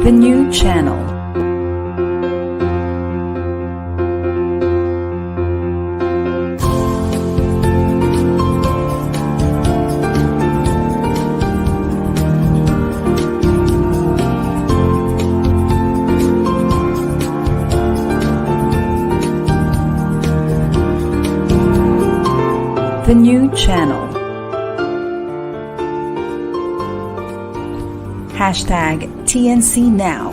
The new channel. The new channel. Hashtag TNC Now.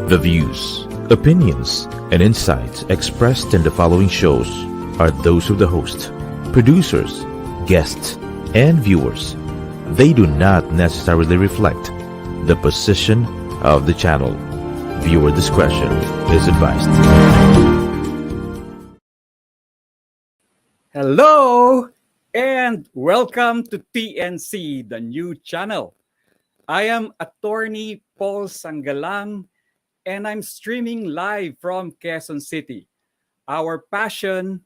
The views, opinions, and insights expressed in the following shows are those of the host, producers, guests, and viewers. They do not necessarily reflect the position of the channel. Viewer discretion is advised. Hello and welcome to TNC, the new channel. I am attorney Pol Sangalang and I'm streaming live from Quezon City. Our passion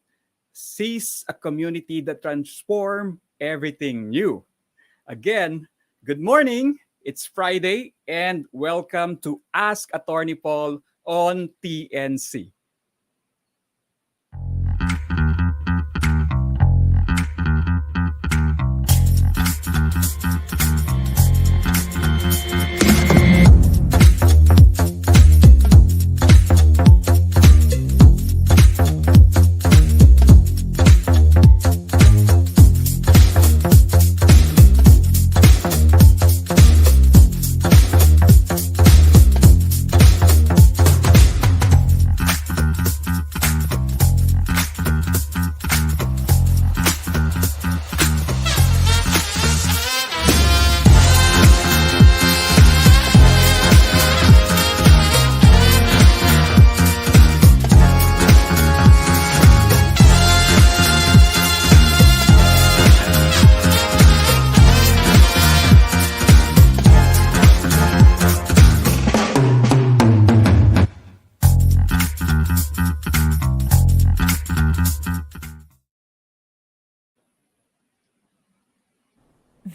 sees a community that transforms everything new. Again, good morning. It's Friday and welcome to Ask Attorney Pol on TNC.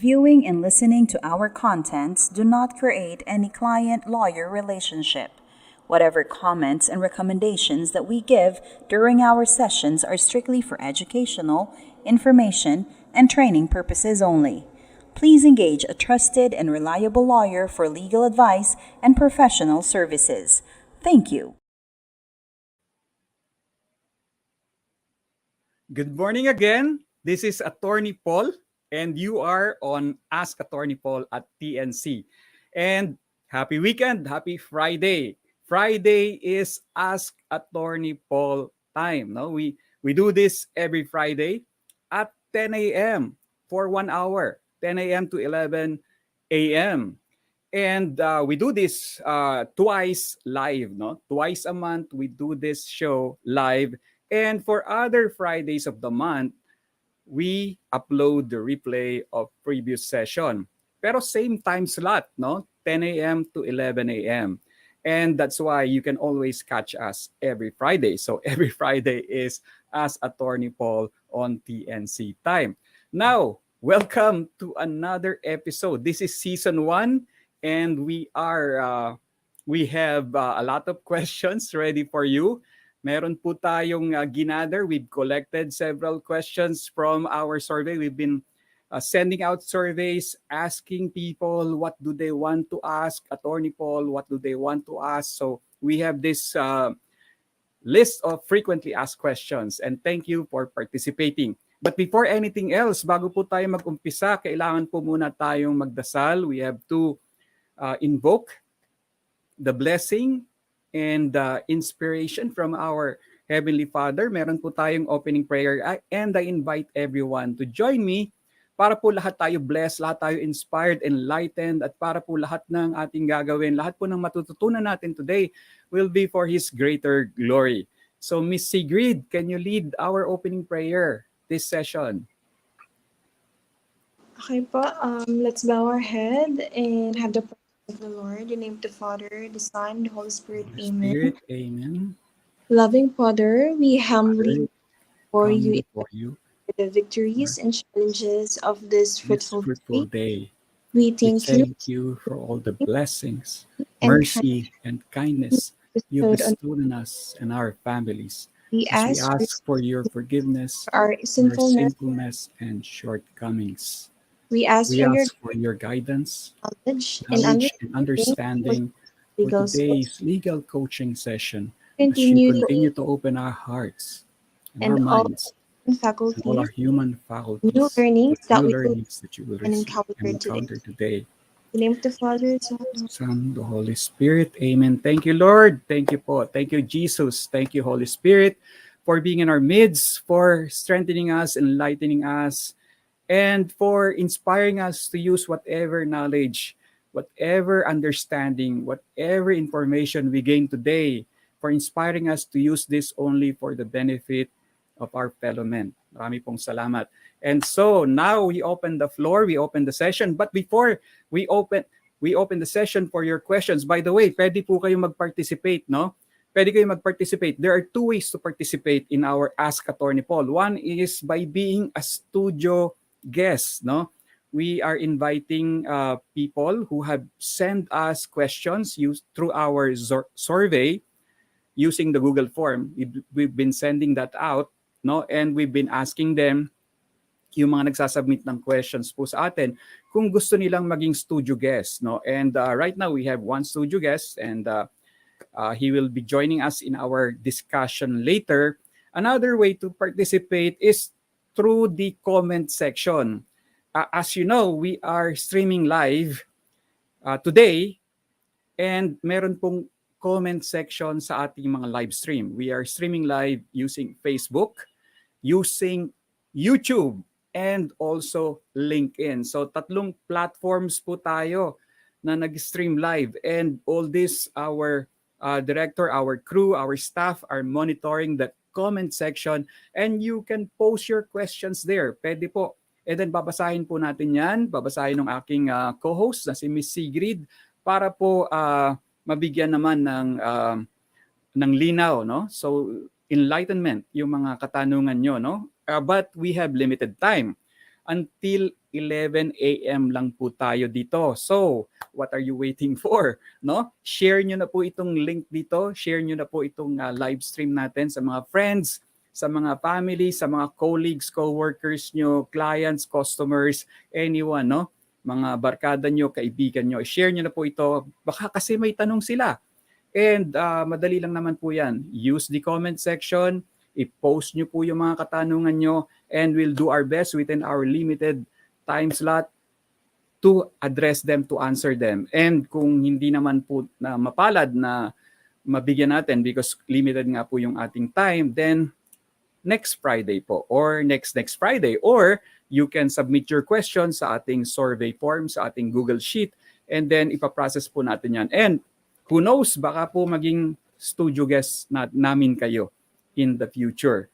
Viewing and listening to our contents do not create any client-lawyer relationship. Whatever comments and recommendations that we give during our sessions are strictly for educational, information, and training purposes only. Please engage a trusted and reliable lawyer for legal advice and professional services. Thank you. Good morning again. This is Attorney Pol and you are on Ask Attorney Pol at TNC. And happy weekend, happy Friday. Friday is Ask Attorney Pol time. No, we do this every Friday at 10 a.m. for 1 hour, 10 a.m. to 11 a.m. And we do this twice live, no? Twice a month we do this show live. And for other Fridays of the month, we upload the replay of previous session. Pero same time slot, no? 10 a.m. to 11 a.m. And that's why you can always catch us every Friday. So every Friday is Ask Attorney Pol on TNC time. Now, welcome to another episode. This is season 1 and we have a lot of questions ready for you. Meron po tayong ginather. We've collected several questions from our survey. We've been sending out surveys, asking people what do they want to ask Attorney Pol, what do they want to ask. So we have this list of frequently asked questions. And thank you for participating. But before anything else, bago po tayo mag-umpisa, kailangan po muna tayong magdasal. We have to invoke the blessing and inspiration from our Heavenly Father. Meron po tayong opening prayer and I invite everyone to join me para po lahat tayo blessed, lahat tayo inspired, enlightened, at para po lahat ng ating gagawin, lahat po ng matututunan natin today will be for His greater glory. So Miss Sigrid, can you lead our opening prayer this session? Okay po, let's bow our head and have the prayer of the Lord. In the name of the Father, the Son, the Holy Spirit. Amen. Spirit, amen. Loving Father, we humbly before you For you the victories and challenges of this This fruitful fruitful day. day. We We thank you thank you for all the blessings, and kindness mercy, and kindness you bestowed on. bestowed on us and our families We as we ask for ask for your forgiveness, our our sinfulness. sinfulness, and shortcomings. We ask We for your ask for your guidance, knowledge and knowledge, and understanding for understanding for legal skills. today's legal coaching session as you Continue to continue to open our hearts and our and all minds and all our faculties, human new faculties learnings with that new we will learnings that you will and receive encounter and today. encounter today. In the name of the Father, Son, and Son, the Holy Spirit. Amen. Thank you, Lord. Thank you po. Thank you, Jesus. Thank you, Holy Spirit, for being in our midst, for strengthening us, enlightening us, and for inspiring us to use whatever knowledge, whatever understanding, whatever information we gain today, for inspiring us to use this only for the benefit of our fellow men. Marami pong salamat. And so now we open the floor, we open the session. But before we open the session for your questions. By the way, pwede po kayong mag-participate, no? Pwede kayong mag-participate. There are two ways to participate in our Ask Attorney Paul. One is by being a studio guest, no? We are inviting people who have sent us questions used through our survey using the Google form. We've been sending that out, no? And we've been asking them, yung mga nagsasubmit ng questions po sa atin, kung gusto nilang maging studio guest, no? And right now we have one studio guest, and he will be joining us in our discussion later. Another way to participate is through the comment section. As you know, we are streaming live today, and meron pong comment section sa ating mga live stream. We are streaming live using Facebook, using YouTube, and also LinkedIn. So tatlong platforms po tayo na nag-stream live, and all this, our director, our crew, our staff are monitoring the comment section, and you can post your questions there. Pwede po. And then babasahin po natin yan, babasahin ng aking co-host na si Miss Sigrid para po mabigyan naman ng linaw, no? So enlightenment yung mga katanungan nyo, no? But we have limited time. Until 11 a.m. lang po tayo dito. So, what are you waiting for? No? Share nyo na po itong link dito. Share nyo na po itong live stream natin sa mga friends, sa mga family, sa mga colleagues, co-workers nyo, clients, customers, anyone, no? Mga barkada nyo, kaibigan nyo. Share nyo na po ito. Baka kasi may tanong sila. And madali lang naman po yan. Use the comment section. I-post nyo po yung mga katanungan nyo, and we'll do our best within our limited time slot to address them, to answer them. And kung hindi naman po na mapalad na mabigyan natin because limited nga po yung ating time, then next Friday po or next Friday, or you can submit your questions sa ating survey form, sa ating Google Sheet, and then ipaprocess po natin yan. And who knows, baka po maging studio guest namin kayo in the future.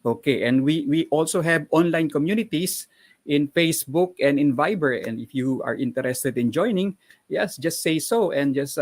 Okay, and we also have online communities in Facebook and in Viber. And if you are interested in joining, yes, just say so and just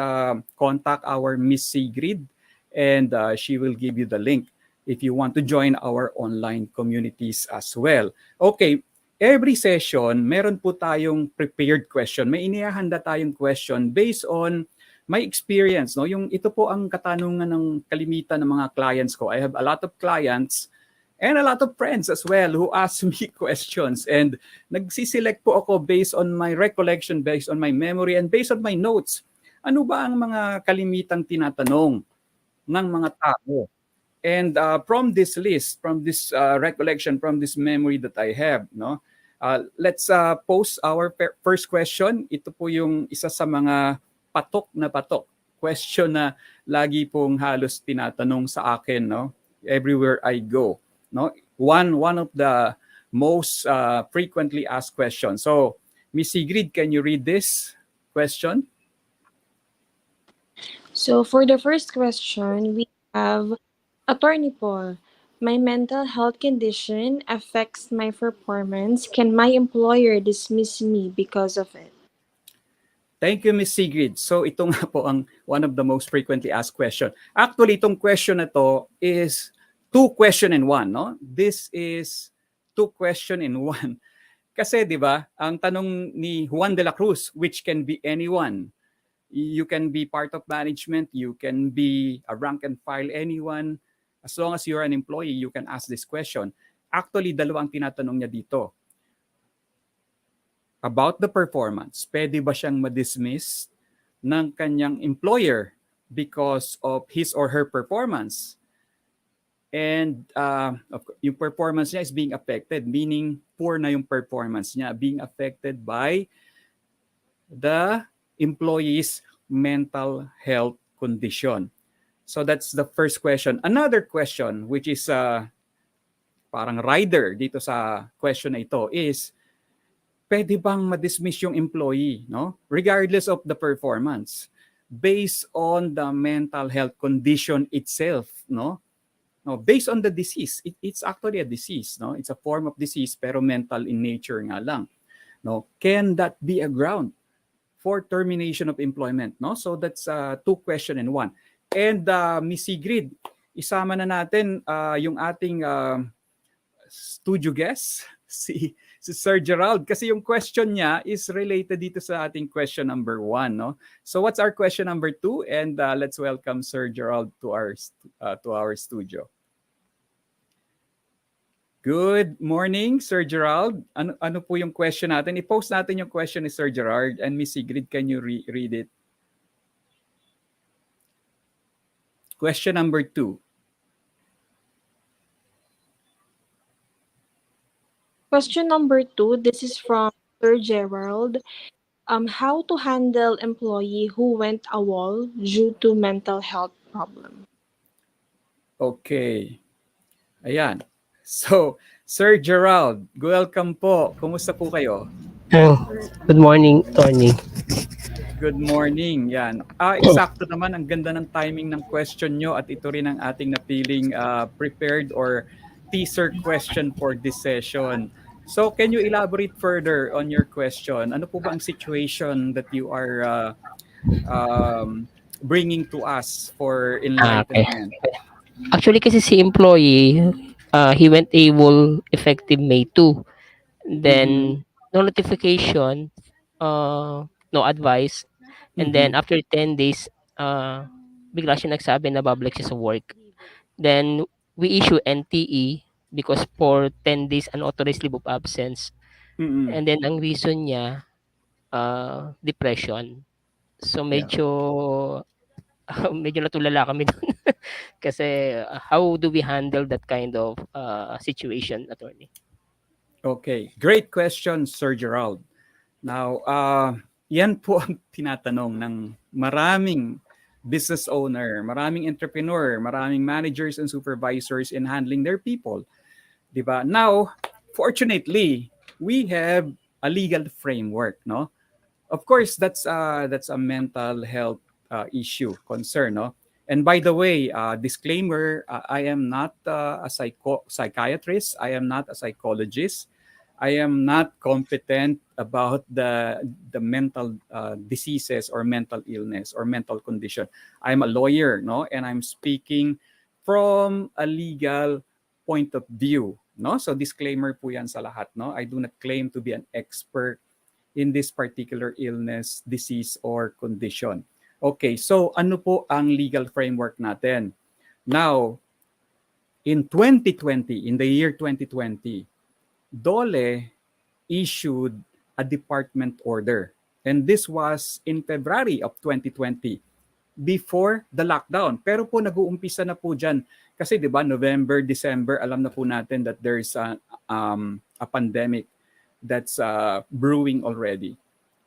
contact our Miss Sigrid, and she will give you the link if you want to join our online communities as well. Okay, every session, meron po tayong prepared question. May inihahanda tayong question based on my experience, no? Yung ito po ang katanungan ng kalimitan ng mga clients ko. I have a lot of clients and a lot of friends as well who ask me questions, and nagsiselect po ako based on my recollection, based on my memory, and based on my notes. Ano ba ang mga kalimitang tinatanong ng mga tao? And from this list, from this recollection, from this memory that I have, no? Let's pose our first question. Ito po yung isa sa mga patok na patok question na lagi pong halos tinatanong sa akin, no? Everywhere I go, no? One of the most frequently asked questions. So, Miss Sigrid, can you read this question? So for the first question, we have Attorney Paul. My mental health condition affects my performance. Can my employer dismiss me because of it? Thank you, Miss Sigrid. So ito nga po ang one of the most frequently asked question. Actually, itong question na to is two question in one, no? This is two question in one. Kasi 'di ba, ang tanong ni Juan de la Cruz, which can be anyone. You can be part of management, you can be a rank and file anyone. As long as you're an employee, you can ask this question. Actually, dalawang tinatanong niya dito. About the performance, pwede ba siyang ma-dismiss ng kanyang employer because of his or her performance? And yung performance niya is being affected, meaning poor na yung performance niya, being affected by the employee's mental health condition. So that's the first question. Another question, which is parang rider dito sa question na ito, is pwede bang ma-dismiss yung employee, no? Regardless of the performance, based on the mental health condition itself, no? No, based on the disease, it's actually a disease, no? It's a form of disease pero mental in nature nga lang, no? Can that be a ground for termination of employment, no? So that's two question in one. And Miss Sigrid, isama na natin yung ating studio guest, si Sir Gerald, kasi yung question niya is related dito sa ating question number 1, no? So what's our question number 2? And let's welcome Sir Gerald to our studio. Good morning, Sir Gerald. Ano po yung question natin? I-post natin yung question ni Sir Gerald, and Miss Sigrid, can you read it? Question number 2. Question number 2, this is from Sir Gerald. How to handle employee who went AWOL due to mental health problem? Okay. Ayan. So, Sir Gerald, welcome po. Kumusta po kayo? Good morning, Tony. Good morning. Yan. Eksakto naman, ang ganda ng timing ng question nyo at ito rin ang ating napiling prepared or teaser question for this session. So, can you elaborate further on your question? Ano po ba ang situation that you are bringing to us for enlightenment? Okay. Actually, kasi si employee, he went AWOL effective May 2. Then, no notification, no advice. And then, after 10 days, bigla siya nagsabi na babalik siya sa work. Then, we issue NTE because for 10 days unauthorized leave of absence. And then, ang reason niya, depression. So, medyo natulala kami doon. Kasi how do we handle that kind of situation, attorney? Okay, great question, Sir Gerald. Now, yan po ang tinatanong ng maraming business owner, maraming entrepreneur, maraming managers and supervisors in handling their people. Diba? Now, fortunately, we have a legal framework, no? Of course, that's a mental health issue, concern, no? And by the way, disclaimer, I am not a psychiatrist. I am not a psychologist. I am not competent about the mental diseases or mental illness or mental condition. I'm a lawyer, no? And I'm speaking from a legal point of view, no? So disclaimer po yan sa lahat, no? I do not claim to be an expert in this particular illness, disease, or condition. Okay, so ano po ang legal framework natin? Now, in 2020, in the year 2020, DOLE issued a department order. And this was in February of 2020, before the lockdown. Pero po nag-uumpisa na po dyan. Kasi di ba November, December, alam na po natin that there's a pandemic that's brewing already.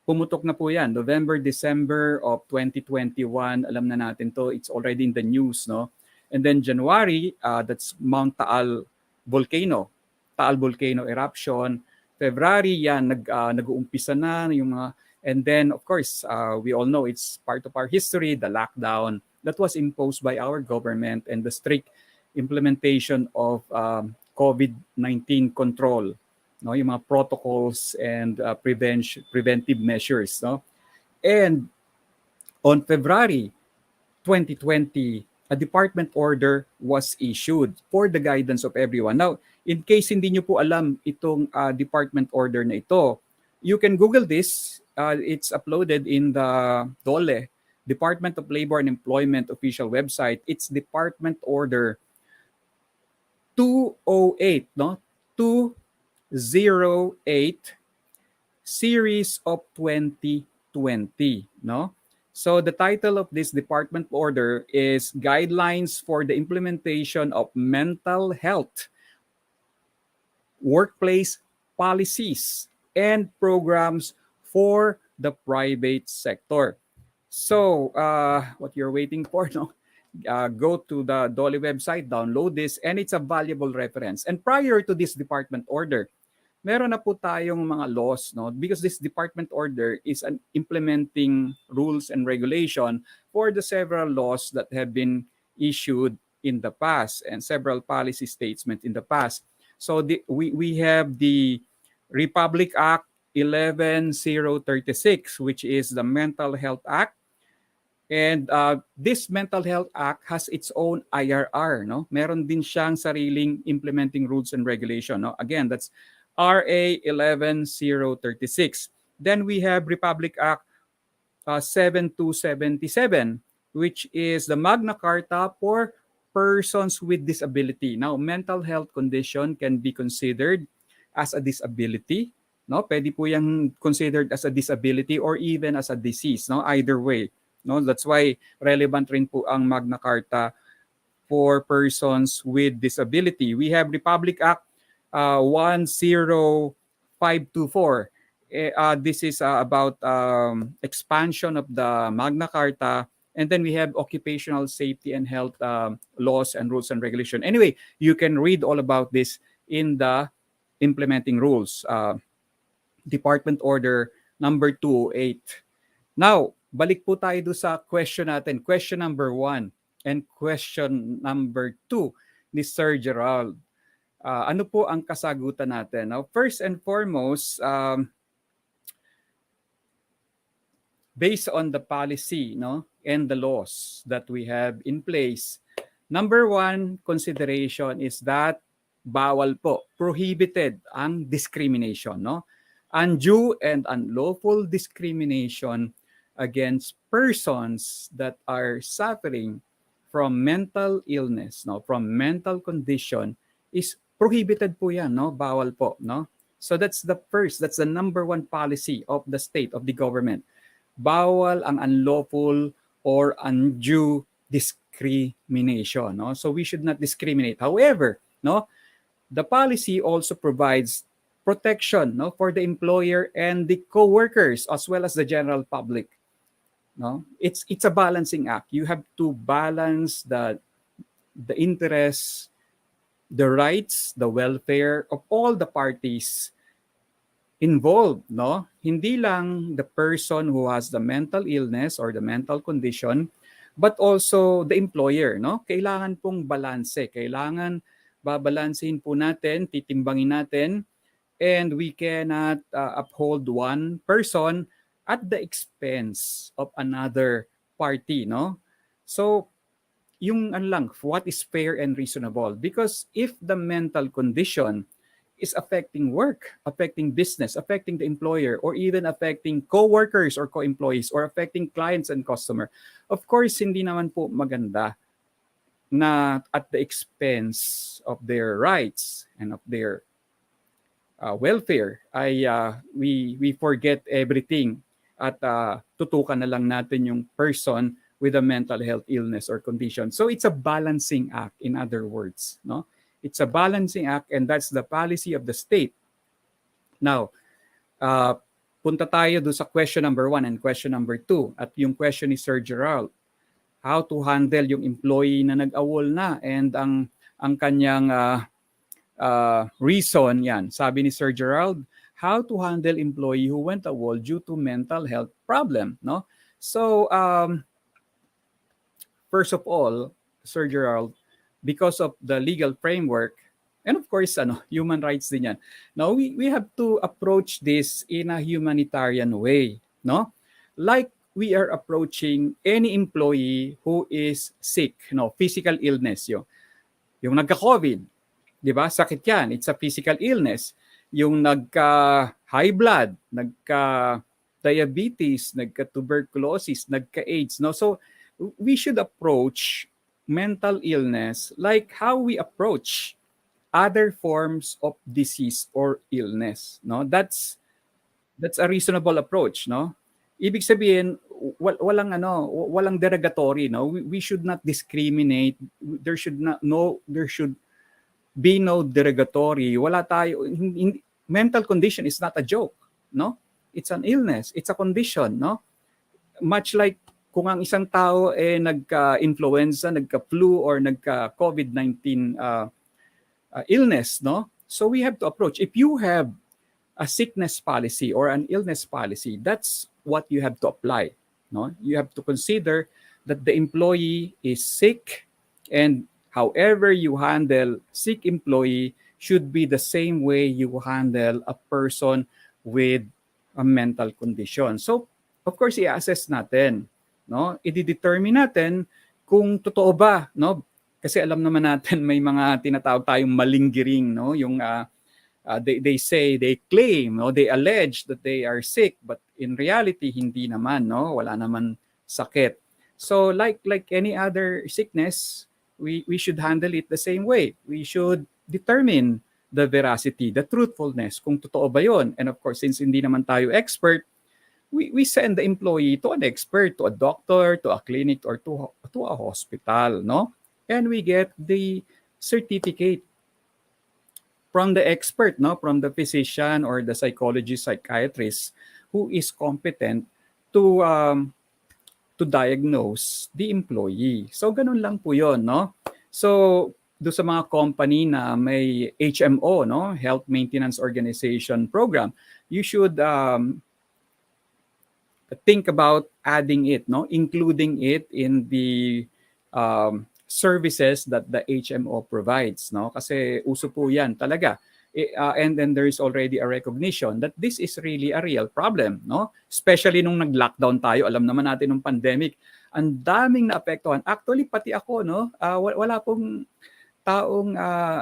Pumutok na po yan. November, December of 2021, alam na natin to. It's already in the news, no? And then January, that's Mount Taal volcano. Taal volcano eruption. February, yan, nag-uumpisa na yung mga... And then, of course, we all know it's part of our history, the lockdown that was imposed by our government and the strict implementation of COVID-19 control. No, yung mga protocols and preventive measures, no? And on February 2020, a department order was issued for the guidance of everyone. Now, in case hindi nyo po alam itong department order na ito, you can Google this. It's uploaded in the DOLE, Department of Labor and Employment official website. It's Department Order 208, no? 208 series of 2020, no? So the title of this department order is Guidelines for the Implementation of Mental Health Workplace Policies and Programs for the Private Sector. So, what you're waiting for, no? Go to the Dolly website, download this, and it's a valuable reference. And prior to this department order, meron na po tayong mga laws, no? Because this department order is an implementing rules and regulation for the several laws that have been issued in the past and several policy statements in the past. So we have the Republic Act 11036, which is the Mental Health Act. And this Mental Health Act has its own IRR, no? Meron din siyang sariling implementing rules and regulation, no? Again, that's RA 11036. Then we have Republic Act 7277, which is the Magna Carta for persons with disability. Now, mental health condition can be considered as a disability, no? Pwede po yung considered as a disability or even as a disease, no? Either way, no? That's why relevant rin po ang Magna Carta for persons with disability. We have Republic Act 10524. This is about expansion of the Magna Carta. And then we have occupational safety and health laws and rules and regulation. Anyway, you can read all about this in the implementing rules. Department Order number 208. Now, balik po tayo do sa question natin. Question number 1 and question number 2 ni Sir Gerald. Ano po ang kasagutan natin? Now, first and foremost, based on the policy, no, and the laws that we have in place, number 1 consideration is that bawal po, prohibited ang discrimination, no? Undue and unlawful discrimination against persons that are suffering from mental illness, no, from mental condition is prohibited po yan, no? Bawal po, no? So that's the number 1 policy of the state, of the government. Bawal ang unlawful or undue discrimination, no? So we should not discriminate. However, no, the policy also provides protection, no, for the employer and the co-workers as well as the general public. No? It's a balancing act. You have to balance the interests, the rights, the welfare of all the parties involved, no? Hindi lang the person who has the mental illness or the mental condition, but also the employer, no? Kailangan pong balanse. Kailangan babalansehin po natin, titimbangin natin, and we cannot uphold one person at the expense of another party, no? So, yung what is fair and reasonable? Because if the mental condition is affecting work, affecting business, affecting the employer, or even affecting co-workers or co-employees, or affecting clients and customer, of course, hindi naman po maganda na at the expense of their rights and of their welfare, we forget everything at tutukan na lang natin yung person with a mental health illness or condition. So it's a balancing act, in other words, no? It's a balancing act, and that's the policy of the state. Now, punta tayo do sa question number 1 and question number 2. At yung question ni Sir Gerald, how to handle yung employee na nag-awol na, and ang kanyang reason yan. Sabi ni Sir Gerald, how to handle employee who went AWOL due to mental health problem, no? So, first of all, Sir Gerald, because of the legal framework, and of course, human rights din yan. Now, we have to approach this in a humanitarian way, no? Like we are approaching any employee who is sick, physical illness, yung nagka-COVID, di ba? Sakit yan, it's a physical illness. Yung nagka-high blood, nagka-diabetes, nagka-tuberculosis, nagka-AIDS, no? So, we should approach mental illness like how we approach other forms of disease or illness, no? That's a reasonable approach, no? Ibig sabihin, walang derogatory, no? We should not discriminate. There should be no derogatory. Wala tayo mental condition is not a joke, no? It's an illness, it's a condition, no? Much like kung ang isang tao nagka-influenza, nagka-flu or nagka-COVID-19 illness, no? So we have to approach. If you have a sickness policy or an illness policy, that's what you have to apply. No, you have to consider that the employee is sick, and however you handle sick employee should be the same way you handle a person with a mental condition. So, of course, i-assess natin, no? I-determine natin kung totoo ba, no? Kasi alam naman natin may mga tinatawag tayong malinggiring, no? Yung they say, they claim, no, they allege that they are sick, but in reality hindi naman, no, wala naman sakit. So like any other sickness, we should handle it the same way. We should determine the veracity, the truthfulness, kung totoo ba yon. And of course, since hindi naman tayo expert, we send the employee to an expert, to a doctor, to a clinic, or to a hospital, no, and we get the certificate from the expert, no, from the physician or the psychologist, psychiatrist who is competent to diagnose the employee. So ganun lang po 'yon, no? So do sa mga company na may HMO, no, Health Maintenance Organization program, you should think about adding it, no, including it in the services that the HMO provides, no? Kasi uso po 'yan talaga. And then there is already a recognition that this is really a real problem, no? Especially nung nag-lockdown tayo, alam naman natin nung pandemic, ang daming naapektuhan. Actually pati ako, no, wala pong taong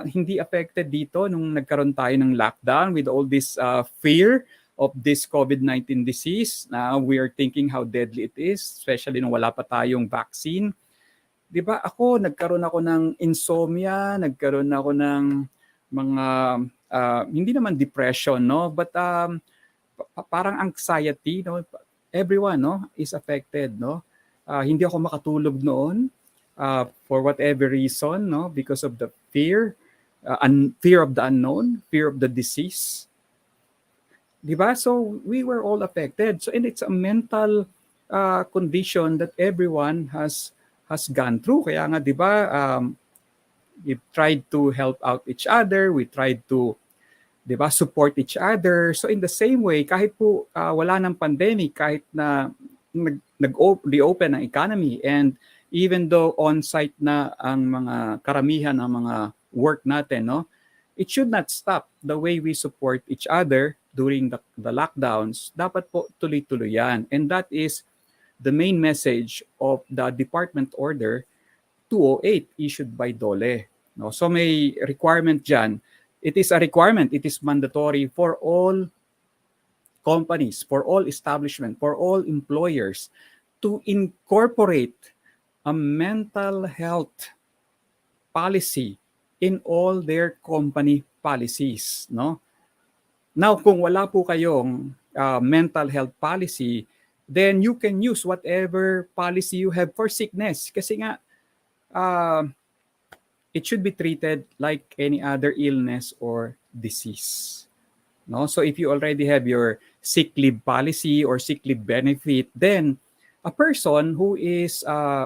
hindi affected dito nung nagkaroon tayo ng lockdown with all this fear of this COVID-19 disease. Now we are thinking how deadly it is, especially nung wala pa tayong vaccine. 'Di ba? Nagkaroon ako ng insomnia, nagkaroon ako ng mga hindi naman depression, no, but parang anxiety, no. Everyone, no, is affected, no. Hindi ako makatulog noon for whatever reason, no, because of the fear of the unknown, fear of the disease. 'Di ba? So we were all affected. So and it's a mental condition that everyone has gone through. Kaya nga, 'di ba, we tried to help out each other, we tried to, 'di ba, support each other. So in the same way, kahit po wala ng pandemic, kahit na nag-reopen ang economy, and even though on-site na ang mga karamihan ng mga work natin, no, it should not stop the way we support each other during the lockdowns. Dapat po tuloy-tuloy yan. And that is the main message of the Department Order 208 issued by DOLE. No? So may requirement dyan. It is a requirement. It is mandatory for all companies, for all establishments, for all employers to incorporate a mental health policy in all their company policies. No? Now, kung wala po kayong mental health policy, then you can use whatever policy you have for sickness. Kasi nga, it should be treated like any other illness or disease. No? So if you already have your sick leave policy or sick leave benefit, then a person who is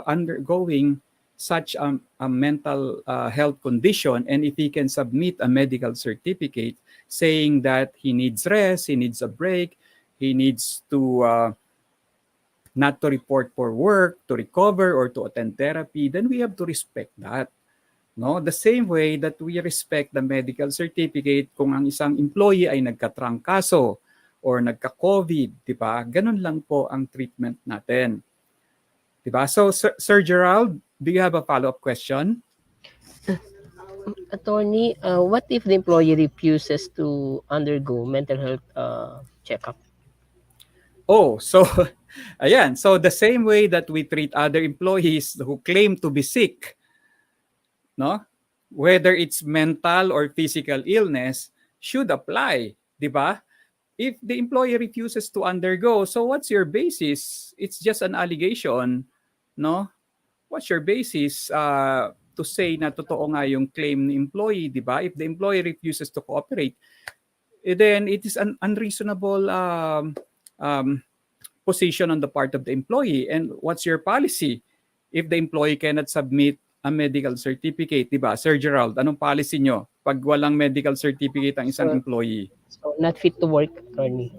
undergoing such a mental health condition, and if he can submit a medical certificate saying that he needs rest, he needs a break, he needs to not to report for work, to recover, or to attend therapy, then we have to respect that. No, the same way that we respect the medical certificate kung ang isang employee ay nagkatrangkaso or nagka-COVID, di ba? Ganun lang po ang treatment natin. Di ba? So, Sir Gerald, do you have a follow-up question? Attorney, what if the employee refuses to undergo mental health checkup? Oh, so ayan. So the same way that we treat other employees who claim to be sick, no? Whether it's mental or physical illness, should apply, 'di ba? If the employee refuses to undergo, so what's your basis? It's just an allegation, no? What's your basis to say na totoo nga yung claim ni employee, 'di ba? If the employee refuses to cooperate, then it is an unreasonable um, position on the part of the employee. And what's your policy if the employee cannot submit a medical certificate, di ba? Sir Gerald, anong policy nyo pag walang medical certificate ang isang So, employee? so not fit to work, attorney.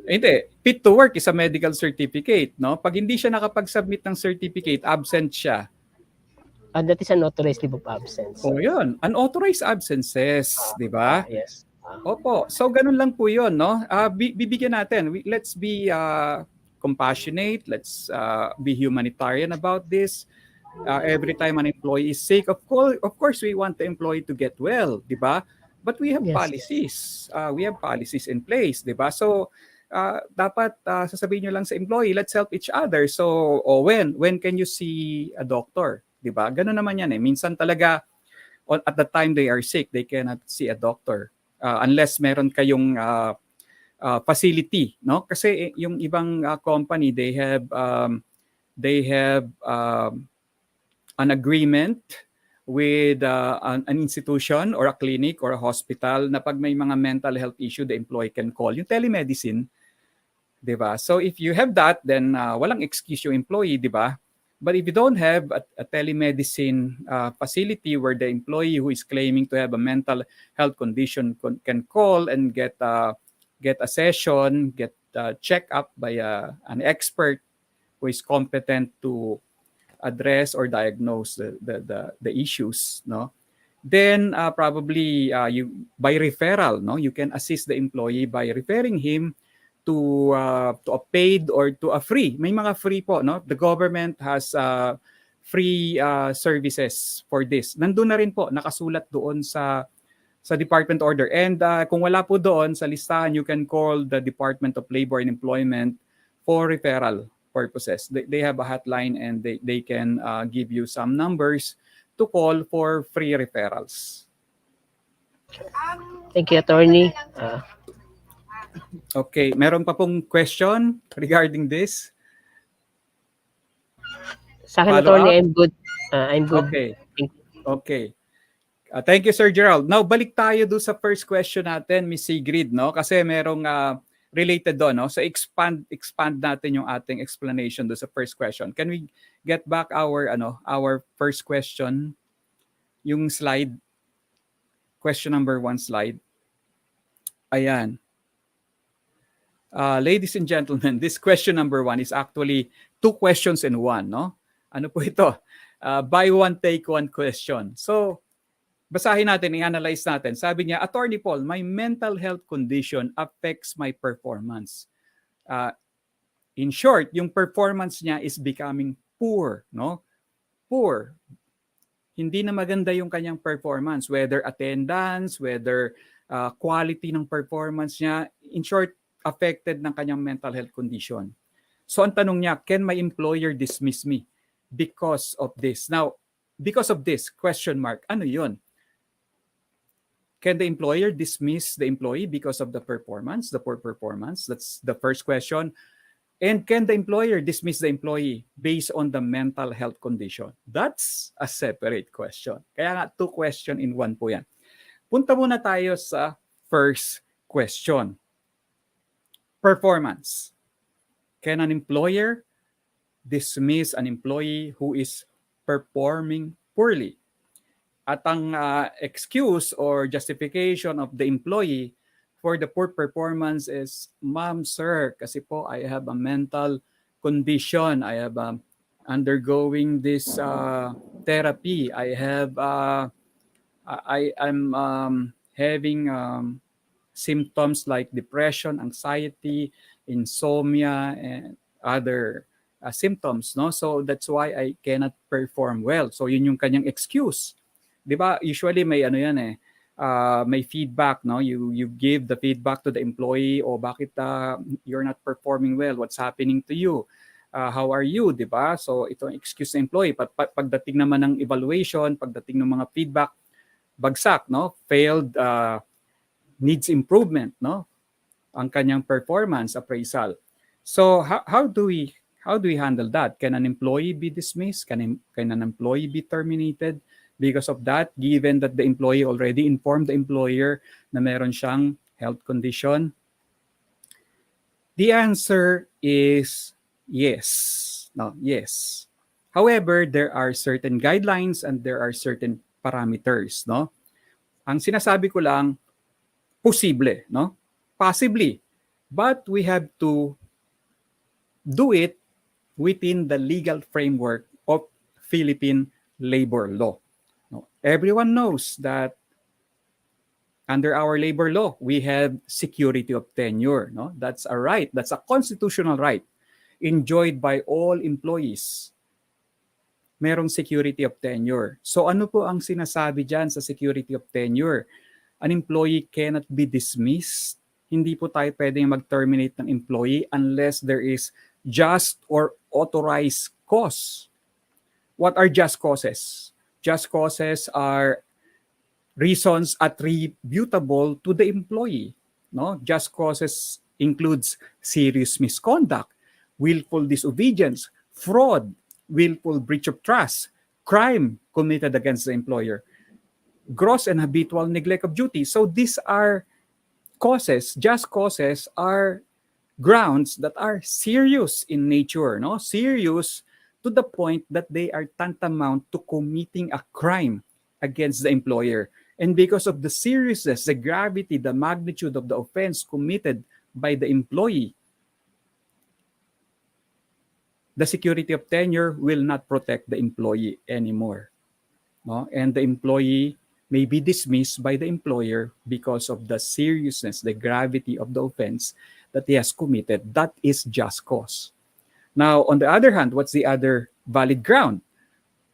Hindi, fit to work is a medical certificate, no? Pag hindi siya nakapag-submit ng certificate, absent siya. That is an authorized leave of absence. O yun, unauthorized absences, di ba? Yes. Opo. So ganun lang po 'yon, no? Bibigyan natin. Let's be compassionate. Let's be humanitarian about this. Every time an employee is sick, of course, we want the employee to get well, di ba? But we have Yes. policies. We have policies in place, di ba? So dapat sasabihin nyo lang sa employee, let's help each other. So, when can you see a doctor, di ba? Ganun naman yan eh. Minsan talaga at the time they are sick, they cannot see a doctor. Unless meron kayong facility, no? Kasi yung ibang company, they have an agreement with an institution or a clinic or a hospital na pag may mga mental health issue, the employee can call. Yung telemedicine, di ba? So if you have that, then walang excuse yung employee, di ba? But if you don't have a telemedicine facility where the employee who is claiming to have a mental health condition can call and get a session, get checked up by an expert who is competent to address or diagnose the issues, no? Then probably you by referral, no, you can assist the employee by referring him to a paid or to a free. May mga free po, no? The government has free services for this. Nandun na rin po, nakasulat doon sa department order. And kung wala po doon sa listahan, you can call the Department of Labor and Employment for referral purposes. They have a hotline and they can give you some numbers to call for free referrals. Thank you, attorney. Okay, meron pa pong question regarding this? Sa akin, Follow attorney, up? I'm good. I'm good. Okay. Thank you. Okay. Thank you, Sir Gerald. Now, balik tayo doon sa first question natin, Miss Sigrid, no? Kasi merong related doon, no? So, expand natin yung ating explanation doon sa first question. Can we get back our first question? Yung slide. Question number 1 slide. Ayan. Ladies and gentlemen, this question number 1 is actually 2 questions in 1, no? Ano po ito? Buy one, take one question. So, basahin natin, i-analyze natin. Sabi niya, Attorney Paul, my mental health condition affects my performance. In short, yung performance niya is becoming poor, no? Poor. Hindi na maganda yung kanyang performance, whether attendance, whether quality ng performance niya. In short, affected ng kanyang mental health condition. So ang tanong niya, can my employer dismiss me because of this? Now, because of this, question mark, ano yun? Can the employer dismiss the employee because of the performance, the poor performance? That's the first question. And can the employer dismiss the employee based on the mental health condition? That's a separate question. Kaya nga, 2 question in 1 po yan. Punta muna tayo sa first question. Performance. Can an employer dismiss an employee who is performing poorly? At ang excuse or justification of the employee for the poor performance is, Ma'am, sir, kasi po I have a mental condition. I have undergoing this therapy. I'm having symptoms like depression, anxiety, insomnia, and other symptoms, no? So that's why I cannot perform well. So yun yung kanyang excuse. 'Di ba? Usually may ano yan eh, may feedback, no? You give the feedback to the employee, o bakit you're not performing well? What's happening to you? How are you, 'di ba? So ito ang excuse ng employee. Pagdating naman ng evaluation, pagdating ng mga feedback, bagsak, no? Failed, needs improvement, no? Ang kanyang performance appraisal. So how do we handle that? Can an employee be dismissed? Can an employee be terminated because of that, given that the employee already informed the employer na meron siyang health condition? The answer is yes. No, yes. However, there are certain guidelines and there are certain parameters, no? Ang sinasabi ko lang, posible, no? Possibly. But we have to do it within the legal framework of Philippine labor law. No? Everyone knows that under our labor law, we have security of tenure. No? That's a right. That's a constitutional right enjoyed by all employees. Merong security of tenure. So ano po ang sinasabi dyan sa security of tenure? An employee cannot be dismissed. Hindi po tayo pwedeng mag-terminate ng employee unless there is just or authorized cause. What are just causes? Just causes are reasons attributable to the employee. No? Just causes includes serious misconduct, willful disobedience, fraud, willful breach of trust, crime committed against the employer, gross and habitual neglect of duty. So these are causes, just causes are grounds that are serious in nature, no? Serious to the point that they are tantamount to committing a crime against the employer. And because of the seriousness, the gravity, the magnitude of the offense committed by the employee, the security of tenure will not protect the employee anymore. No? And the employee may be dismissed by the employer because of the seriousness, the gravity of the offense that he has committed. That is just cause. Now, on the other hand, what's the other valid ground?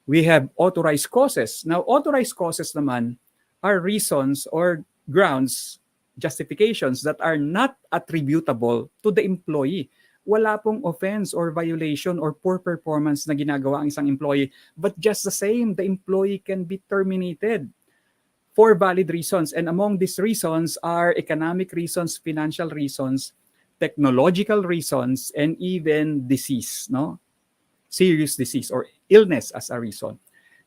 We have authorized causes. Now, authorized causes naman are reasons or grounds, justifications that are not attributable to the employee. Wala pong offense or violation or poor performance na ginagawa ang isang employee, but just the same, the employee can be terminated for valid reasons. And among these reasons are economic reasons, financial reasons, technological reasons, and even disease, no? Serious disease or illness as a reason.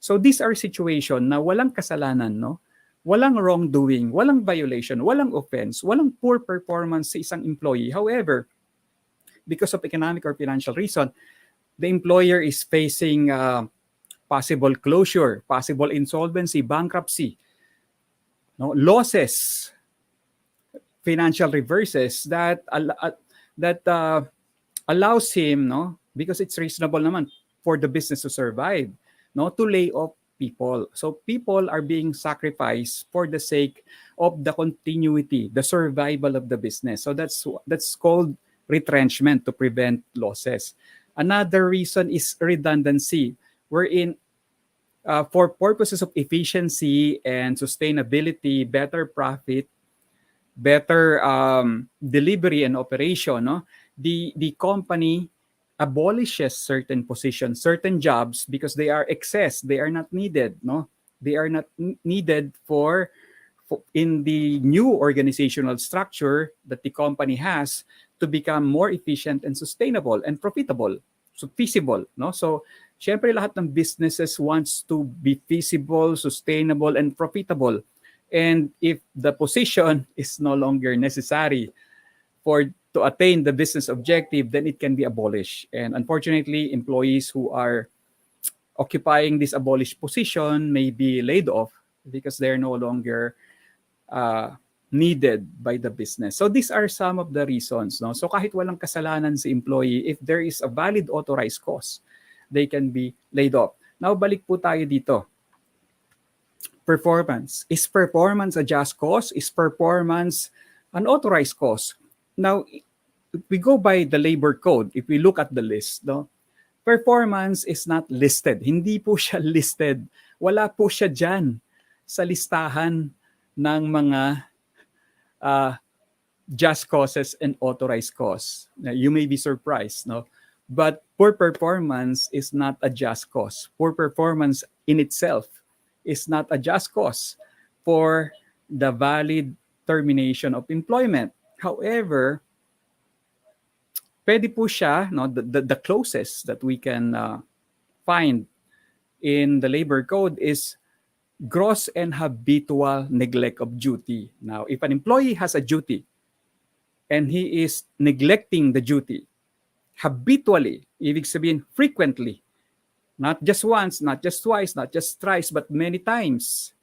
So these are situations na walang kasalanan, no? Walang wrongdoing, walang violation, walang offense, walang poor performance sa isang employee. However, because of economic or financial reason, the employer is facing possible closure, possible insolvency, bankruptcy, no, losses, financial reverses that allows him, no, because it's reasonable naman for the business to survive, no, to lay off people. So people are being sacrificed for the sake of the continuity, the survival of the business. So that's called retrenchment to prevent losses. Another reason is redundancy, wherein for purposes of efficiency and sustainability, better profit, better delivery and operation, no? The company abolishes certain positions, certain jobs because they are excess, they are not needed, no? They are not needed for in the new organizational structure that the company has to become more efficient and sustainable and profitable, so feasible, no? So syempre lahat ng businesses wants to be feasible, sustainable, and profitable. And if the position is no longer necessary to attain the business objective, then it can be abolished. And unfortunately, employees who are occupying this abolished position may be laid off because they're no longer needed by the business. So these are some of the reasons, no? So kahit walang kasalanan si employee, if there is a valid authorized cause, they can be laid off. Now balik po tayo dito. Performance. Is performance a just cause? Is performance unauthorized cause. Now, if we go by the labor code, if we look at the list, no, performance is not listed. Hindi po siya listed. Wala po siya dyan sa listahan ng mga uh, just causes and authorized cause. Now, you may be surprised, no? But poor performance is not a just cause. Poor performance in itself is not a just cause for the valid termination of employment. However, pwede po siya, no, the closest that we can find in the labor code is gross and habitual neglect of duty. Now, if an employee has a duty and he is neglecting the duty habitually, ibig sabihin frequently, not just once, not just twice, not just thrice, but many times,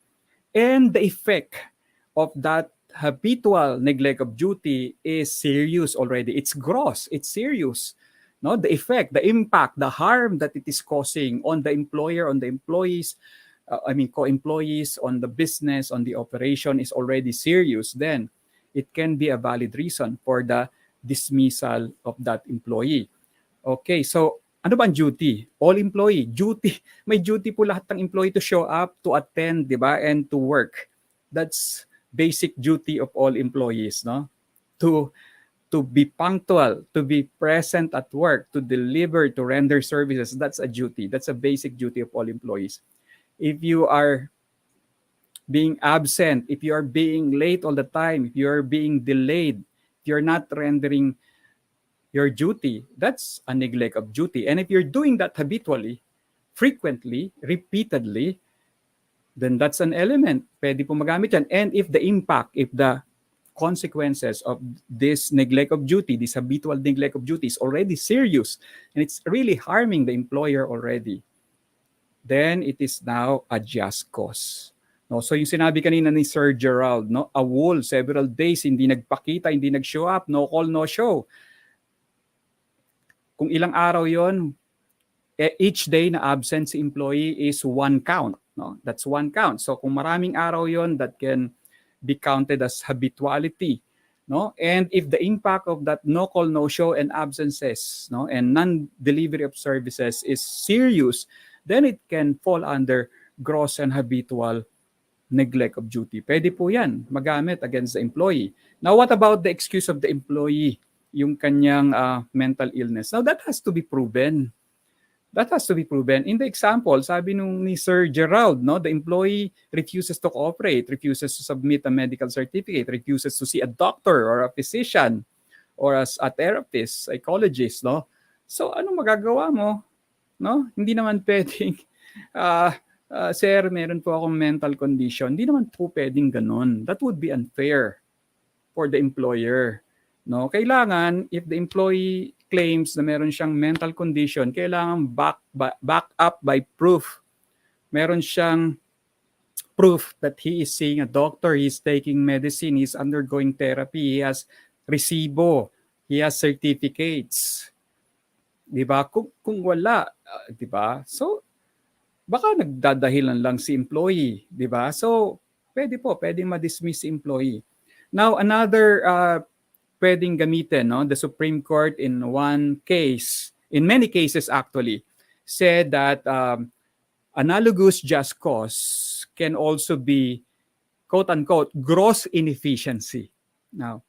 and the effect of that habitual neglect of duty is serious already. It's gross, it's serious. No, the effect, the impact, the harm that it is causing on the employer, on the employees, co-employees, on the business, on the operation is already serious. Then it can be a valid reason for the dismissal of that employee. Okay, so ano ba ang duty? All employee, duty. May duty po lahat ng employee to show up, to attend, di ba, and to work. That's basic duty of all employees, no? To be punctual, to be present at work, to deliver, to render services, that's a duty. That's a basic duty of all employees. If you are being absent, if you are being late all the time, if you are being delayed, if you're not rendering your duty, that's a neglect of duty. And if you're doing that habitually, frequently, repeatedly, then that's an element. Pwede po magamit yan. And if the impact, if the consequences of this neglect of duty, this habitual neglect of duty is already serious, and it's really harming the employer already, then it is now a just cause. No, so yung sinabi kanina ni Sir Gerald, no, a whole several days hindi nagpakita, hindi nag-show up, no call, no show. Kung ilang araw yon, each day na absent si employee is one count. No? That's one count. So kung maraming araw yon, that can be counted as habituality. No? And if the impact of that no call, no show and absences, no, and non-delivery of services is serious, then it can fall under gross and habitual neglect of duty. Pwede po yan magamit against the employee. Now, what about the excuse of the employee? Yung kanyang mental illness. Now, that has to be proven. That has to be proven. In the example, sabi nung ni Sir Gerald, no, the employee refuses to cooperate, refuses to submit a medical certificate, refuses to see a doctor or a physician or as a therapist, psychologist, no? So, ano magagawa mo? No? Hindi naman pwedeng, sir, meron po akong mental condition. Hindi naman po pwedeng ganun. That would be unfair for the employer. No, kailangan if the employee claims na meron siyang mental condition, kailangan back up by proof. Meron siyang proof that he is seeing a doctor, he is taking medicine, he is undergoing therapy, he has resibo, he has certificates. 'Di ba? Kung wala, 'di ba? So baka nagdadahilan lang si employee, 'di ba? So pwedeng ma-dismiss si employee. Now another pwedeng gamitin, no? The Supreme Court in one case, in many cases actually, said that analogous just cause can also be, quote-unquote, gross inefficiency. Now,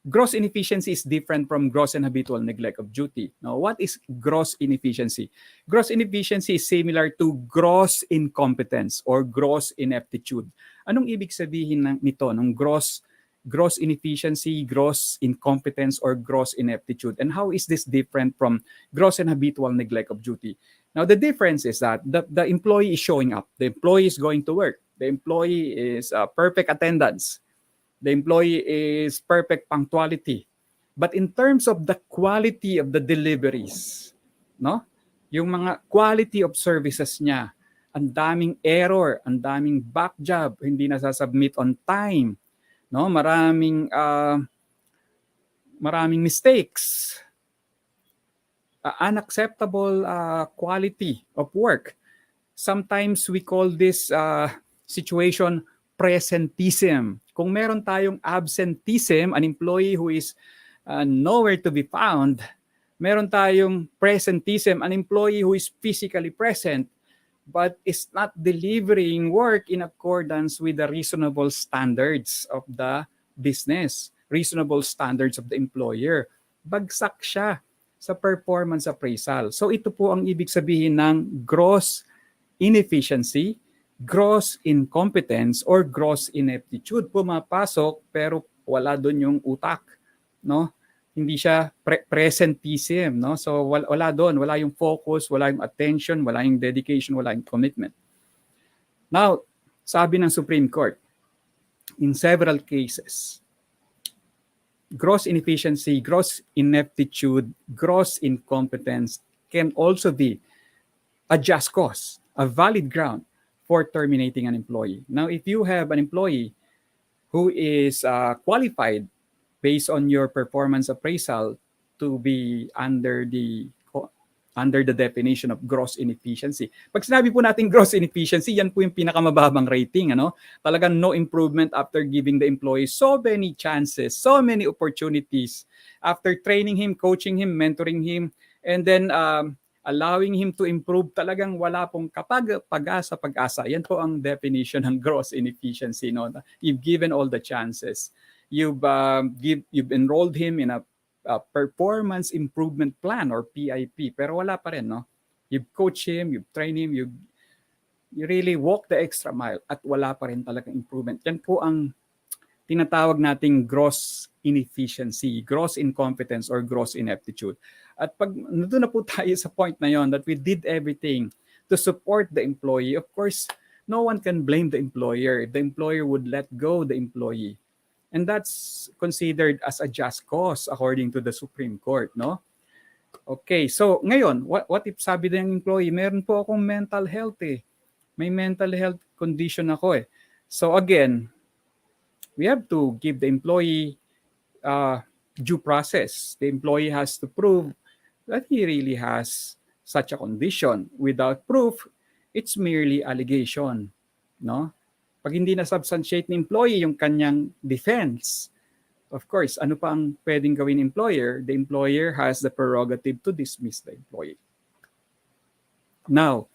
gross inefficiency is different from gross and habitual neglect of duty. Now, what is gross inefficiency? Gross inefficiency is similar to gross incompetence or gross ineptitude. Anong ibig sabihin nito, ng gross inefficiency, gross incompetence, or gross ineptitude? And how is this different from gross and habitual neglect of duty? Now, the difference is that the employee is showing up. The employee is going to work. The employee is perfect attendance. The employee is perfect punctuality. But in terms of the quality of the deliveries, no? Yung mga quality of services niya, ang daming error, ang daming back job, hindi nasasubmit on time, no, maraming mistakes, unacceptable quality of work. Sometimes we call this situation presentism. Kung meron tayong absenteeism, an employee who is nowhere to be found, meron tayong presentism, an employee who is physically present but is not delivering work in accordance with the reasonable standards of the business, reasonable standards of the employer. Bagsak siya sa performance appraisal. So ito po ang ibig sabihin ng gross inefficiency, gross incompetence, or gross ineptitude. Pumapasok pero wala doon yung utak, no? Hindi siya presentism, no? So wala doon, wala yung focus, wala yung attention, wala yung dedication, wala yung commitment. Now, sabi ng Supreme Court, in several cases, gross inefficiency, gross ineptitude, gross incompetence can also be a just cause, a valid ground for terminating an employee. Now, if you have an employee who is qualified based on your performance appraisal to be under the definition of gross inefficiency. Pag sinabi po natin gross inefficiency, yan po yung pinakamababang rating, ano? Talagang no improvement after giving the employee so many chances, so many opportunities after training him, coaching him, mentoring him, and then allowing him to improve. Talagang wala pong pag-asa. Yan po ang definition ng gross inefficiency, no? You've given all the chances. You've enrolled him in a performance improvement plan or PIP, pero wala pa rin, no? You've coached him, you've trained him, you really walk the extra mile at wala pa rin talagang improvement. Yan po ang tinatawag nating gross inefficiency, gross incompetence, or gross ineptitude. At pag nandun na po tayo sa point na yon that we did everything to support the employee, of course, no one can blame the employer if the employer would let go the employee. And that's considered as a just cause according to the Supreme Court, no? Okay, so ngayon, what if sabi ng employee, meron po akong mental health eh. May mental health condition ako eh. So again, we have to give the employee due process. The employee has to prove that he really has such a condition. Without proof, it's merely allegation, no? Pag hindi na substantiate ng employee yung kanyang defense, of course, ano pa ang pwedeng gawin employer? The employer has the prerogative to dismiss the employee. Now,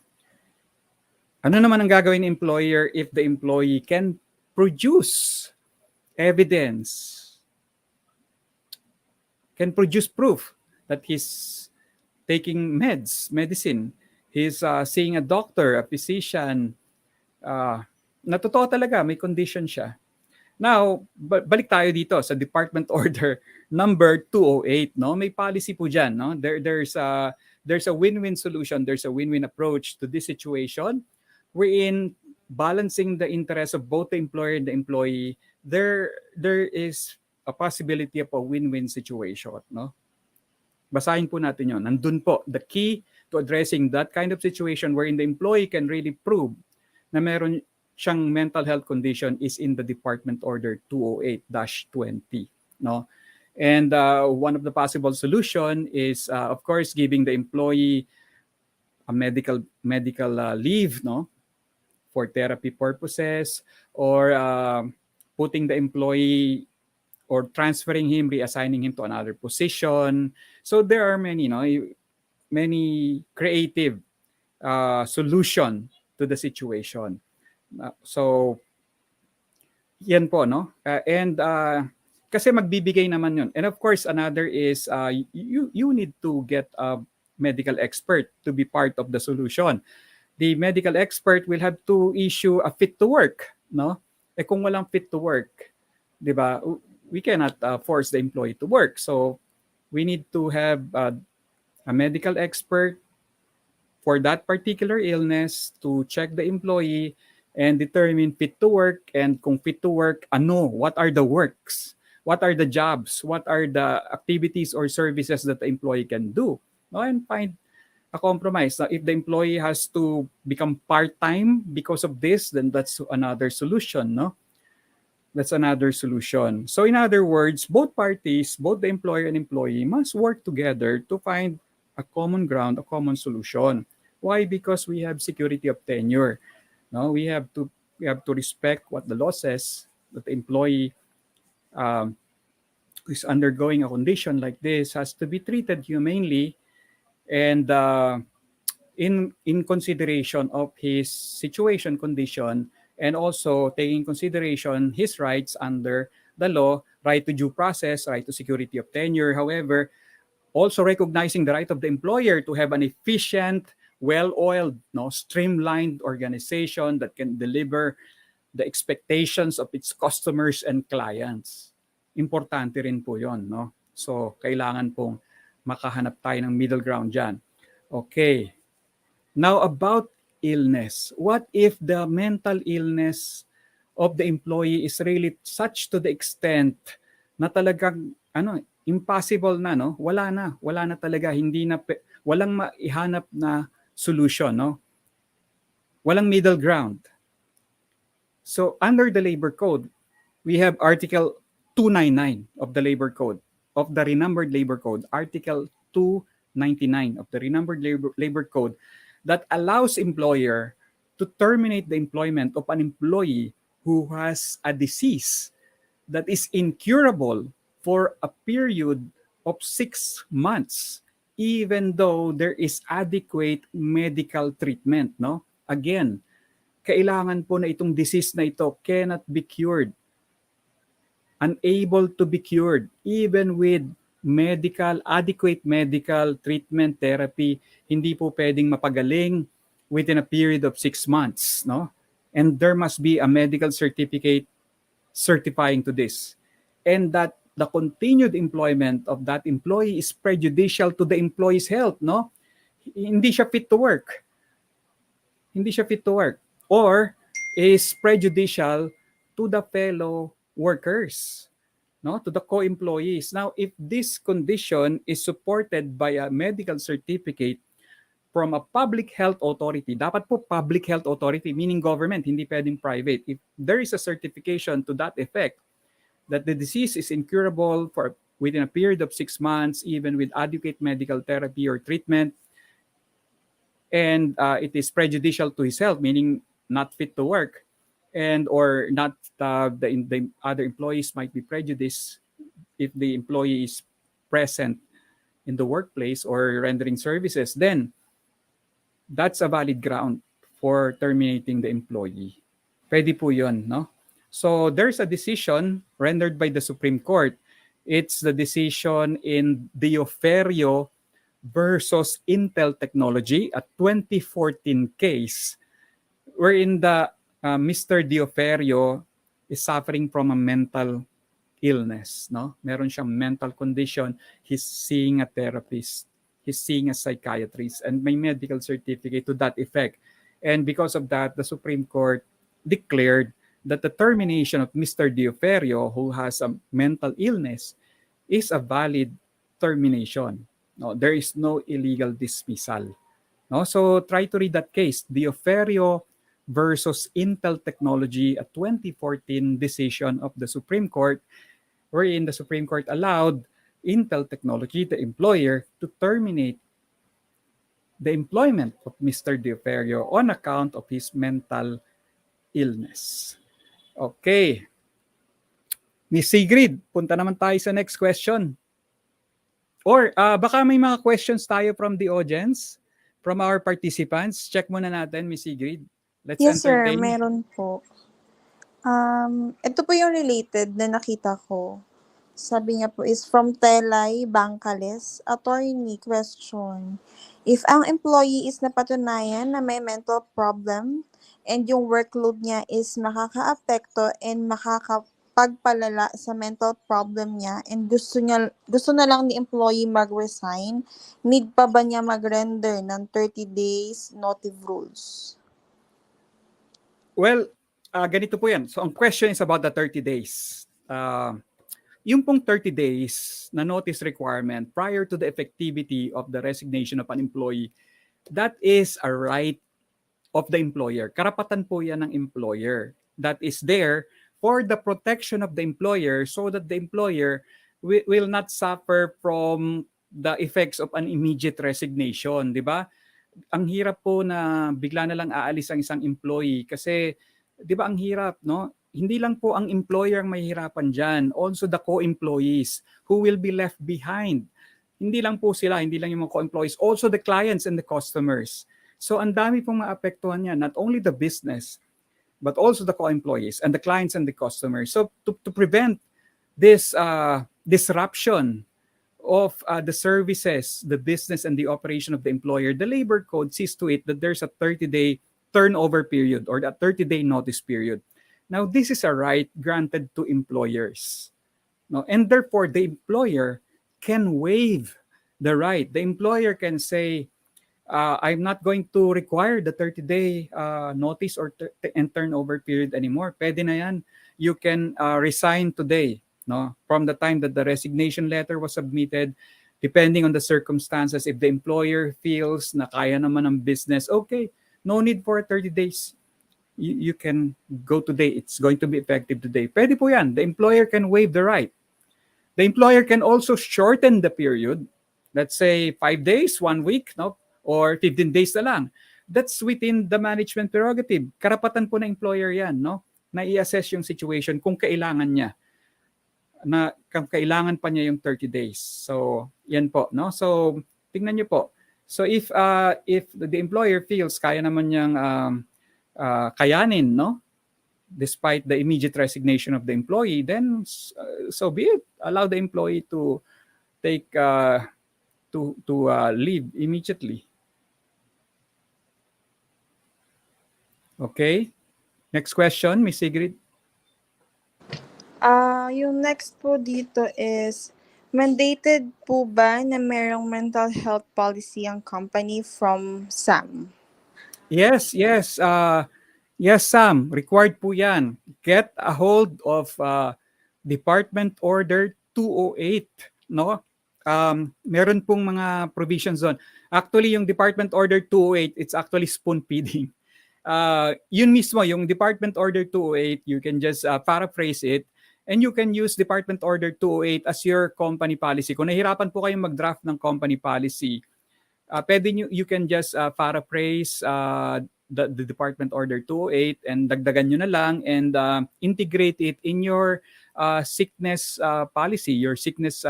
ano naman ang gagawin ng employer if the employee can produce evidence, can produce proof that he's taking medicine, he's seeing a doctor, a physician, na totoo talaga, may condition siya. Now, balik tayo dito sa Department Order number 208, no? May policy po diyan, no? There's a win-win solution, there's a win-win approach to this situation wherein balancing the interests of both the employer and the employee, there is a possibility of a win-win situation, no? Basahin po natin 'yon. Nandun po the key to addressing that kind of situation wherein the employee can really prove na meron siyang mental health condition is in the Department Order 208-20, no? And one of the possible solution is of course giving the employee a medical leave, no, for therapy purposes, or putting the employee or transferring him, reassigning him to another position. So there are many, no, many creative solution to the situation. So, yan po, no? Kasi magbibigay naman yun. And of course, another is you need to get a medical expert to be part of the solution. The medical expert will have to issue a fit to work, no? Eh kung walang fit to work, di ba, we cannot force the employee to work. So, we need to have a medical expert for that particular illness to check the employee and determine fit to work, and kung fit to work, what are the works? What are the jobs? What are the activities or services that the employee can do? No, and find a compromise. Now, if the employee has to become part-time because of this, then that's another solution, no? That's another solution. So in other words, both parties, both the employer and employee must work together to find a common ground, a common solution. Why? Because we have security of tenure. No, we have to We have to respect what the law says, that the employee um, who is undergoing a condition like this has to be treated humanely and in consideration of his situation, condition, and also taking consideration his rights under the law, right to due process, right to security of tenure. However, also recognizing the right of the employer to have an efficient, well-oiled, no, streamlined organization that can deliver the expectations of its customers and clients. Importante rin po yon, no? So, kailangan pong makahanap tayo ng middle ground dyan. Okay. Now, about illness. What if the mental illness of the employee is really such to the extent na talagang impossible na, no? Wala na talaga, hindi na walang maihanap na solution, no? Walang middle ground. So under the labor code, we have Article 299 of the labor code, of the renumbered labor code, Article 299 of the renumbered labor code, that allows employer to terminate the employment of an employee who has a disease that is incurable for a period of 6 months, even though there is adequate medical treatment, no? Again, kailangan po na itong disease na ito cannot be cured, unable to be cured, even with adequate medical treatment, therapy, hindi po pwedeng mapagaling within a period of 6 months, no? And there must be a medical certificate certifying to this. And that the continued employment of that employee is prejudicial to the employee's health, no? Hindi siya fit to work. Hindi siya fit to work. Or is prejudicial to the fellow workers, no, to the co-employees. Now, if this condition is supported by a medical certificate from a public health authority, dapat po public health authority, meaning government, hindi pwedeng private. If there is a certification to that effect, that the disease is incurable for within a period of 6 months, even with adequate medical therapy or treatment, and it is prejudicial to his health, meaning not fit to work, and or not the other employees might be prejudiced if the employee is present in the workplace or rendering services, then that's a valid ground for terminating the employee. Pwede po yun, no? So there's a decision rendered by the Supreme Court. It's the decision in Dioferio versus Intel Technology, a 2014 case wherein the Mr. Dioferio is suffering from a mental illness, no? Meron siyang mental condition, he's seeing a therapist, he's seeing a psychiatrist, and may medical certificate to that effect. And because of that, the Supreme Court declared that the termination of Mr. Dioferio, who has a mental illness, is a valid termination. No, there is no illegal dismissal. No, so try to read that case, Dioferio versus Intel Technology, a 2014 decision of the Supreme Court, wherein the Supreme Court allowed Intel Technology, the employer, to terminate the employment of Mr. Dioferio on account of his mental illness. Okay. Miss Sigrid, punta naman tayo sa next question. Or baka may mga questions tayo from the audience, from our participants. Check muna natin, Miss Sigrid. Let's Yes, sir. entertain. Meron po. Ito po yung related na nakita ko. Sabi niya po is from Telay Bangkales. Attorney, question. If ang employee is napatunayan na may mental problem and yung workload niya is makaka-apekto and makakapagpalala sa mental problem niya and gusto na lang ni employee mag-resign, need pa ba niya mag-render ng 30 days notice rules? Well, ganito po yan. So ang question is about the 30 days. Yung pong 30 days na notice requirement prior to the effectivity of the resignation of an employee, that is a right of the employer. Karapatan po yan ng employer. That is there for the protection of the employer so that the employer will not suffer from the effects of an immediate resignation, di ba? Ang hirap po na bigla na lang aalis ang isang employee kasi 'Di ba ang hirap, no? Hindi lang po ang employer ang mahihirapan diyan, also the co-employees who will be left behind. Hindi lang po sila, hindi lang yung mga co-employees, also the clients and the customers. So ang dami pong maapektuhan niya, not only the business, but also the co-employees and the clients and the customers. So to prevent this disruption of the services, the business, and the operation of the employer, the labor code sees to it that there's a 30-day turnover period or a 30-day notice period. Now, this is a right granted to employers. No? And therefore, the employer can waive the right. The employer can say, I'm not going to require the 30-day notice or and turnover period anymore. Pwede na yan. You can resign today. No? From the time that the resignation letter was submitted, depending on the circumstances, if the employer feels na kaya naman ng business, okay, no need for 30 days. You can go today. It's going to be effective today. Pwede po yan. The employer can waive the right. The employer can also shorten the period. Let's say 5 days, 1 week, no? Or 15 days na lang. That's within the management prerogative. Karapatan po ng employer yan, no? Na i-assess yung situation kung kailangan niya. Kung kailangan pa niya yung 30 days. So, yan po, no? So, tingnan niyo po. So, if the employer feels kaya naman niyang kayanin, no? Despite the immediate resignation of the employee, then so be it. Allow the employee to take leave immediately. Okay. Next question, Miss Sigrid. Yung next po dito is, mandated po ba na merong mental health policy ang company from Sam? Yes. Yes, Sam. Required po yan. Get a hold of Department Order 208. No? Meron pong mga provisions doon. Actually, yung Department Order 208, it's actually spoon feeding. Yun mismo, yung Department Order 208, you can just paraphrase it and you can use Department Order 208 as your company policy. Kung nahirapan po kayong mag-draft ng company policy, pwede you can just paraphrase the Department Order 208 and dagdagan nyo na lang and integrate it in your sickness policy, your sickness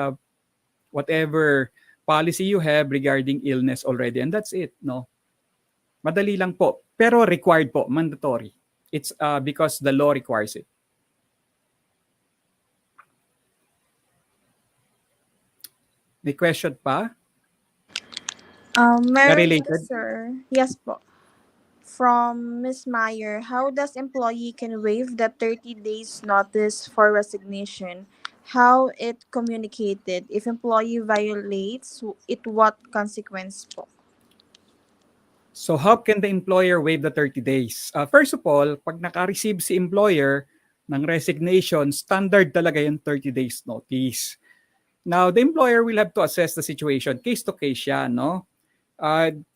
whatever policy you have regarding illness already. And that's it, no? Madali lang po. Pero required po, mandatory. It's because the law requires it. May question pa? Meron Related? po, sir. Yes po. From Ms. Meyer, how does employee can waive the 30 days notice for resignation? How it communicated? If employee violates, it what consequence po? So how can the employer waive the 30 days? First of all, pag naka-receive si employer ng resignation, standard talaga yung 30 days notice. Now, the employer will have to assess the situation. Case to case siya, no?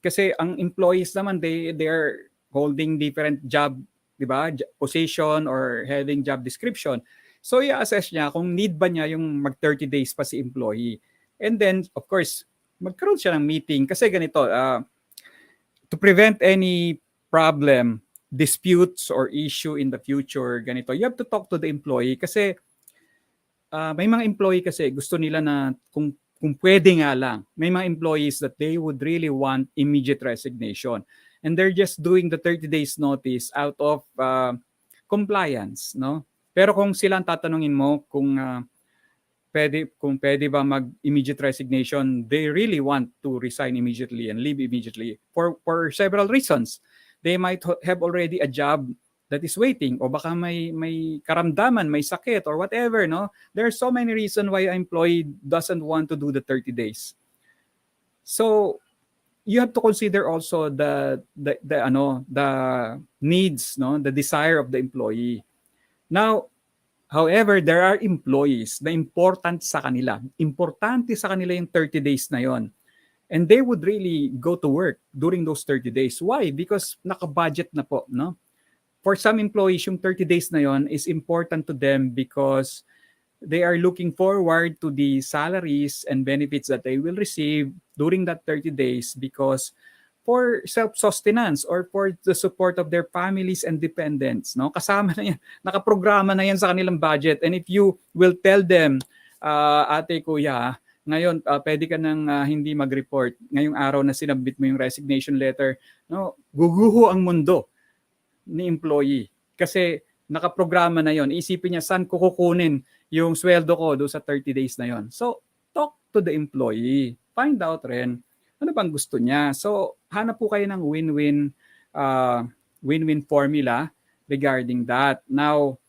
Kasi ang employees naman, they are holding different job, di ba? Position or having job description. So, i-assess niya kung need ba niya yung mag 30 days pa si employee. And then, of course, magkaroon siya ng meeting. Kasi ganito, to prevent any problem, disputes, or issue in the future, ganito, you have to talk to the employee kasi may mga employee kasi gusto nila na kung pwede nga lang, may mga employees that they would really want immediate resignation. And they're just doing the 30 days notice out of compliance, no? Pero kung sila ang tatanungin mo kung pwede ba mag-immediate resignation, they really want to resign immediately and leave immediately for several reasons. They might have already a job that is waiting o baka may karamdaman, may sakit or whatever, no? There are so many reasons why an employee doesn't want to do the 30 days. So, you have to consider also the needs, no, the desire of the employee. Now, however, there are employees na importante sa kanila yung 30 days na yon. And they would really go to work during those 30 days. Why? Because naka-budget na po, no? For some employees, yung 30 days na yon is important to them because they are looking forward to the salaries and benefits that they will receive during that 30 days because for self-sustenance or for the support of their families and dependents, no? Kasama na yan, nakaprograma na yan sa kanilang budget. And if you will tell them, ate, kuya, ngayon pwede ka nang hindi mag-report ngayong araw na sinabit mo yung resignation letter, no? Guguho ang mundo ni employee kasi nakaprograma na yon. Isipin niya, saan ko kukunin yung sweldo ko do sa 30 days na yon. So talk to the employee, find out rin ano bang gusto niya. So hanap po kayo ng win-win formula regarding that. Now,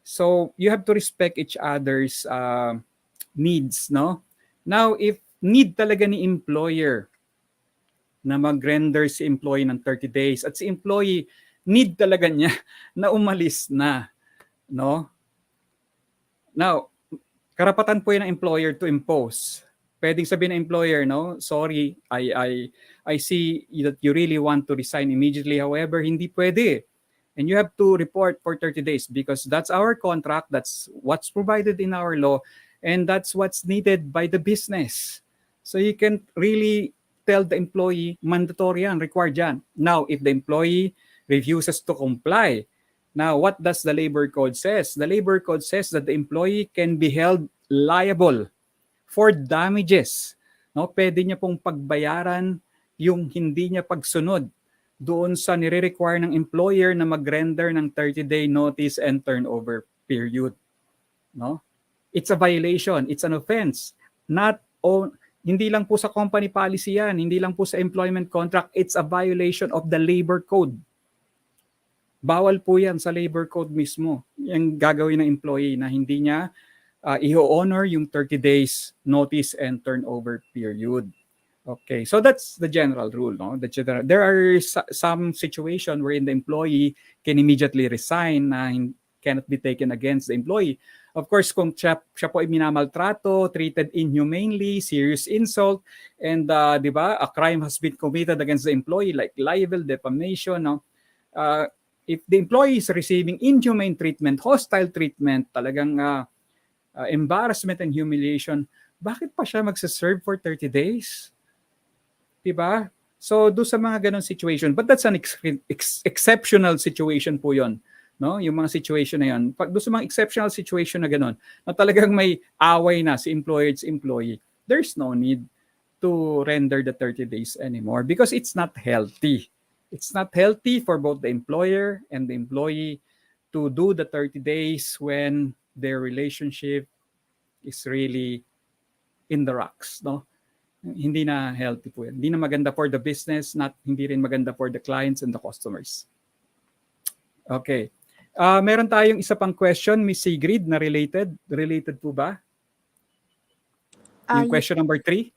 so you have to respect each other's needs, no? Now, if need talaga ni employer na mag-render si employee ng 30 days at si employee need talaga niya na umalis na, no? Now, karapatan po yan ng employer to impose. Pwedeng sabihin ng employer, no? Sorry, I see that you really want to resign immediately. However, hindi pwede. And you have to report for 30 days because that's our contract, that's what's provided in our law, and that's what's needed by the business. So you can really tell the employee, mandatory yan, required yan. Now, if the employee refuses to comply, now what does the labor code says? The labor code says that the employee can be held liable for damages. No, pwede niya pong pagbayaran yung hindi niya pagsunod doon sa nire-require ng employer na mag-render ng 30-day notice and turnover period. No? It's a violation, it's an offense. Hindi lang po sa company policy yan, hindi lang po sa employment contract, it's a violation of the labor code. Bawal po yan sa labor code mismo. Yung gagawin ng employee na hindi niya i-honor yung 30 days notice and turnover period. Okay, so that's the general rule, no? There are some situation wherein the employee can immediately resign na cannot be taken against the employee. Of course, kung siya po ay minamaltrato, treated inhumanely, serious insult, and di ba, a crime has been committed against the employee like libel, defamation, no? If the employee is receiving inhumane treatment, hostile treatment, talagang embarrassment and humiliation, bakit pa siya magsaserve for 30 days? Diba? So, do sa mga ganong situation, but that's an exceptional situation po yon, no? Yung mga situation na yon. Pag do sa mga exceptional situation na ganon, na talagang may away na si employer at employee, there's no need to render the 30 days anymore because it's not healthy. It's not healthy for both the employer and the employee to do the 30 days when their relationship is really in the rocks, no? Hindi na healthy po yan. Hindi na maganda for the business, hindi rin maganda for the clients and the customers. Okay. Meron tayong isa pang question, Miss Sigrid, na related. Related po ba? Yung question number 3?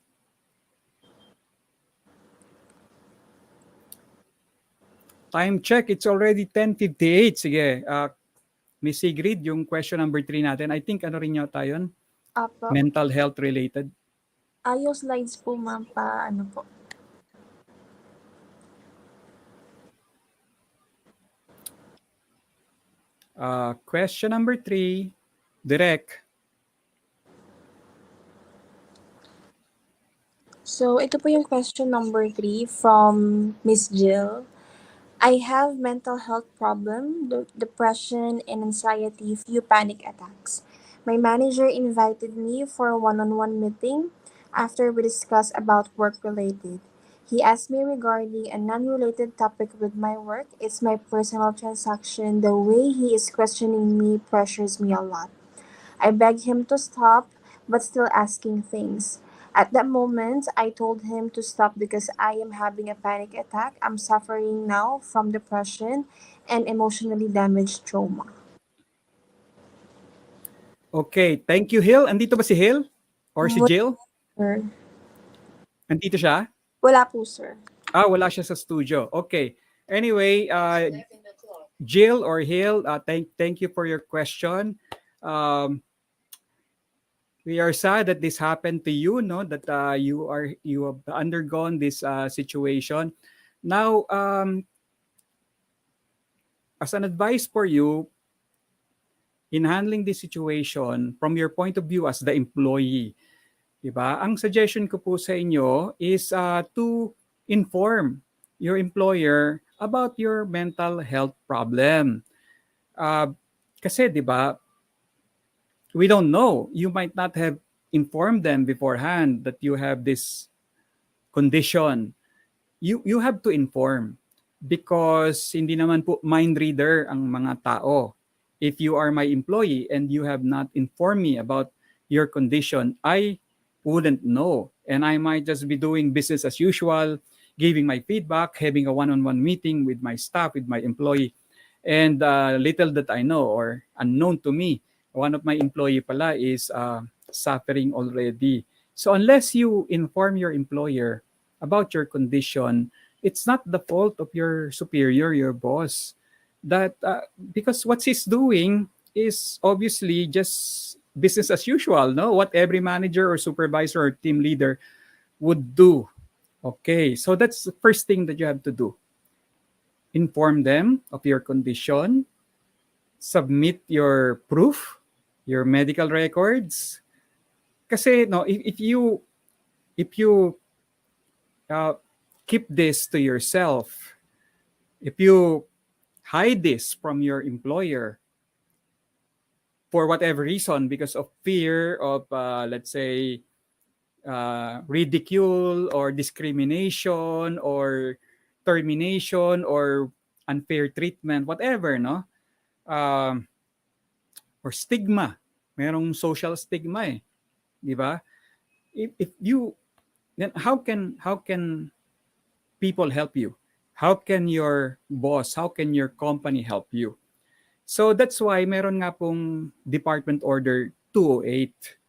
Time check, it's already 10:58. Sige, Miss Sigrid, yung question number 3 natin, I think ano rin yata yun? Apo. Mental health related. Yung slides po, ma'am, ano po. Question number 3, direct. So, ito po yung question number 3 from Miss Jill. I have mental health problem, depression and anxiety, few panic attacks. My manager invited me for a one-on-one meeting after we discussed about work-related. He asked me regarding a non-related topic with my work. It's my personal transaction. The way he is questioning me pressures me a lot. I begged him to stop, but still asking things. At that moment, I told him to stop because I am having a panic attack. I'm suffering now from depression and emotionally damaged trauma. Okay, thank you, Hill. Andito ba si Hill? Or si Jill? Sir. Andito siya? Wala po, sir. Wala siya sa studio. Okay. Anyway, Jill or Hill, thank you for your question. We are sad that this happened to you, no? That you have undergone this situation. Now, as an advice for you in handling this situation from your point of view as the employee, diba? Ang suggestion ko po sa inyo is to inform your employer about your mental health problem. Uh, Kasi 'di ba, we don't know. You might not have informed them beforehand that you have this condition. You have to inform because hindi naman po mind reader ang mga tao. If you are my employee and you have not informed me about your condition, I wouldn't know. And I might just be doing business as usual, giving my feedback, having a one-on-one meeting with my staff, with my employee. And little that I know or unknown to me, one of my employee pala is suffering already. So unless you inform your employer about your condition, it's not the fault of your superior, your boss. That because what he's doing is obviously just business as usual, no? What every manager or supervisor or team leader would do. Okay, so that's the first thing that you have to do. Inform them of your condition, submit your proof, your medical records. Kasi no, if you uh, keep this to yourself, if you hide this from your employer for whatever reason, because of fear of, let's say, ridicule or discrimination or termination or unfair treatment, whatever, no? Um, or stigma. Merong social stigma eh, di ba? If you, then how can people help you? How can your boss, how can your company help you? So that's why meron nga pong Department Order 208.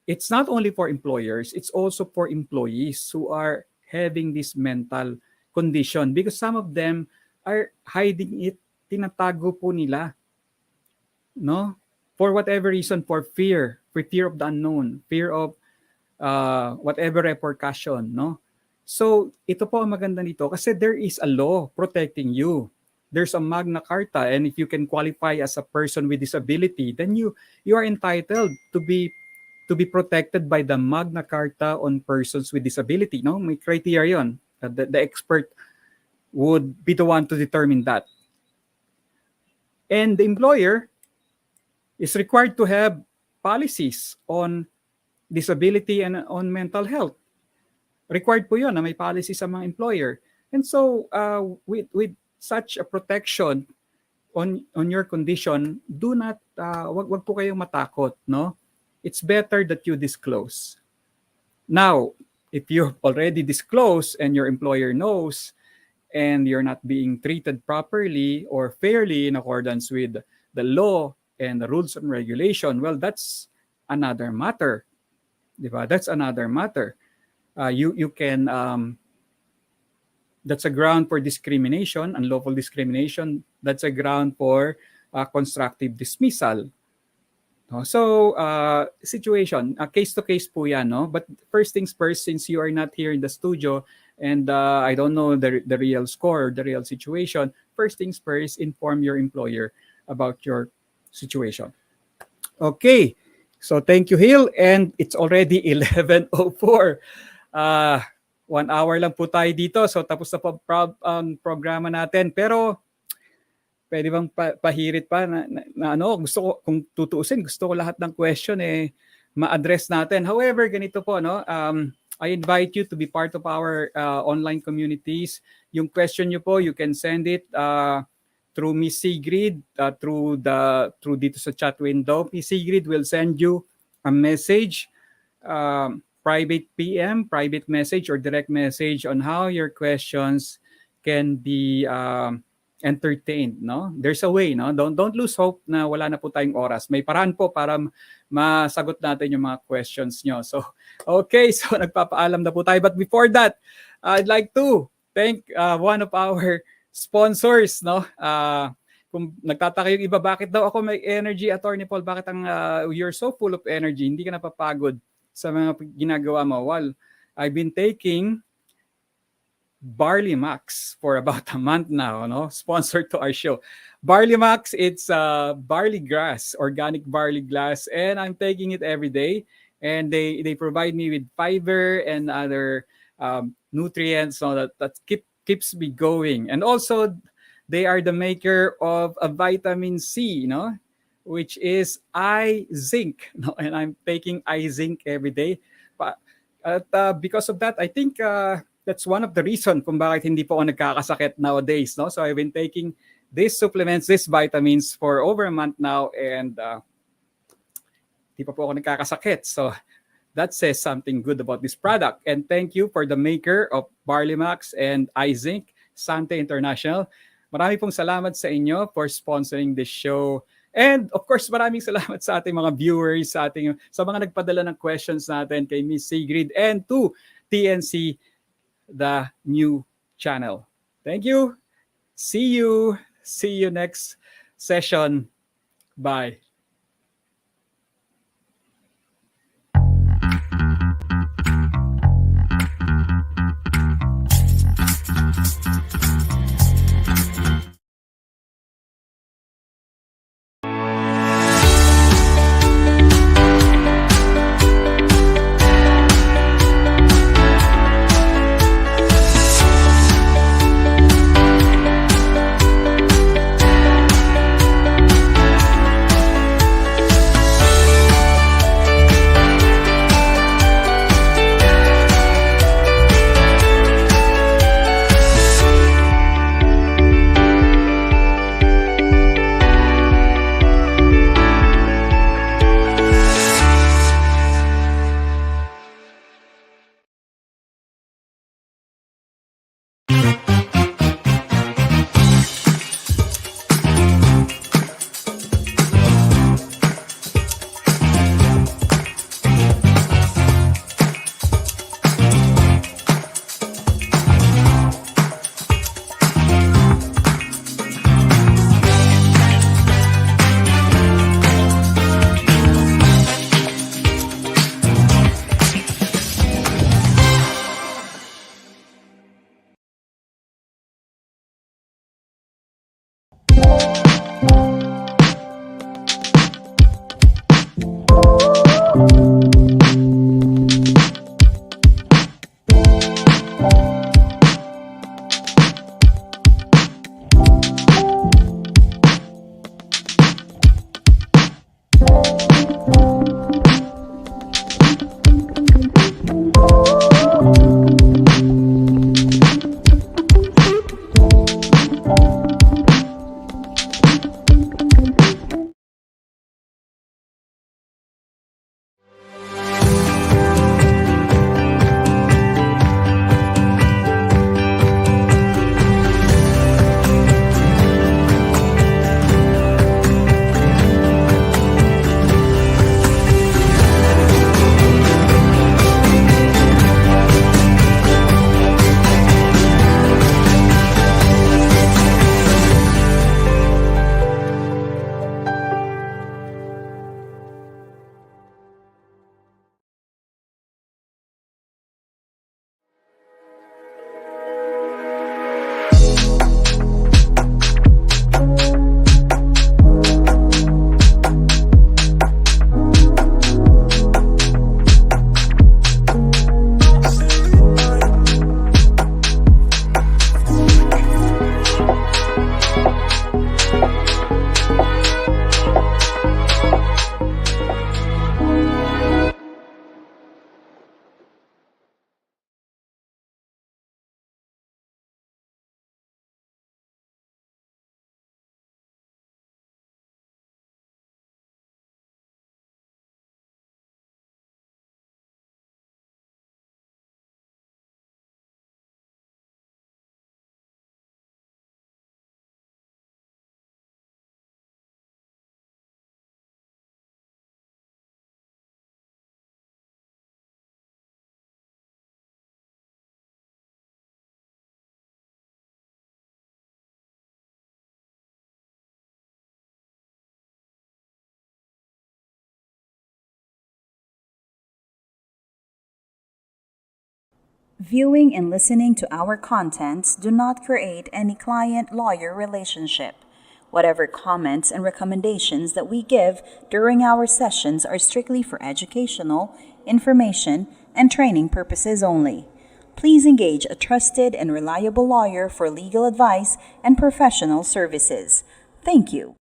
It's not only for employers, it's also for employees who are having this mental condition because some of them are hiding it, tinatago po nila, no? For whatever reason, for fear of the unknown, fear of whatever repercussion, no? So, ito po ang maganda nito kasi there is a law protecting you. There's a Magna Carta, and if you can qualify as a person with disability, then you are entitled to be protected by the Magna Carta on persons with disability, no? May criteria 'yon. The expert would be the one to determine that. And the employer is required to have policies on disability and on mental health. Required po yun na may policy sa mga employer. And so, with such a protection on your condition, do not, wag po kayong matakot, no? It's better that you disclose. Now, if you've already disclosed and your employer knows and you're not being treated properly or fairly in accordance with the law and the rules and regulation, well, that's another matter. Diba? That's another matter. You can, that's a ground for discrimination, unlawful discrimination. That's a ground for constructive dismissal. No? So, situation, case to case po yan, no? But first things first, since you are not here in the studio and I don't know the real score, the real situation, first things first, inform your employer about your situation. Okay. So thank you, Hill. And it's already 11:04. 1 hour lang po tayo dito. So tapos na po ang programa natin. Pero pwede bang pahirit pa na ano, gusto ko, kung tutuusin, gusto ko lahat ng question ma-address natin. However, ganito po, no? I invite you to be part of our online communities. Yung question nyo po, you can send it through Miss Sigrid, through dito sa chat window. Miss Sigrid will send you a message, private PM, private message, or direct message on how your questions can be entertained, no? There's a way, no? Don't lose hope na wala na po tayong oras. May paraan po para masagot natin yung mga questions nyo. So, okay, so nagpapaalam na po tayo. But before that, I'd like to thank one of our sponsors, no? Kung nagtataka yung iba, bakit daw ako may energy, Attorney Paul? Bakit you're so full of energy? Hindi ka napapagod sa mga ginagawa mo? Well, I've been taking Barley Max for about a month now, no? Sponsored to our show. Barley Max, it's barley grass, organic barley grass, and I'm taking it every day. And they provide me with fiber and other nutrients, so that keeps me going. And also, they are the maker of a vitamin C, which is eye zinc. And I'm taking eye zinc every day. Because of that, I think that's one of the reasons kung bakit hindi po ako nagkakasakit nowadays. No? So I've been taking these supplements, these vitamins for over a month now, and hindi pa po ako nagkakasakit. So that says something good about this product. And thank you for the maker of Barley Max and iZinc, Sante International. Marami pong salamat sa inyo for sponsoring this show. And of course, maraming salamat sa ating mga viewers, sa mga nagpadala ng questions natin kay Miss Sigrid and to TNC, the new channel. Thank you. See you. See you next session. Bye. Viewing and listening to our contents do not create any client-lawyer relationship. Whatever comments and recommendations that we give during our sessions are strictly for educational, information, and training purposes only. please engage a trusted and reliable lawyer for legal advice and professional services. Thank you.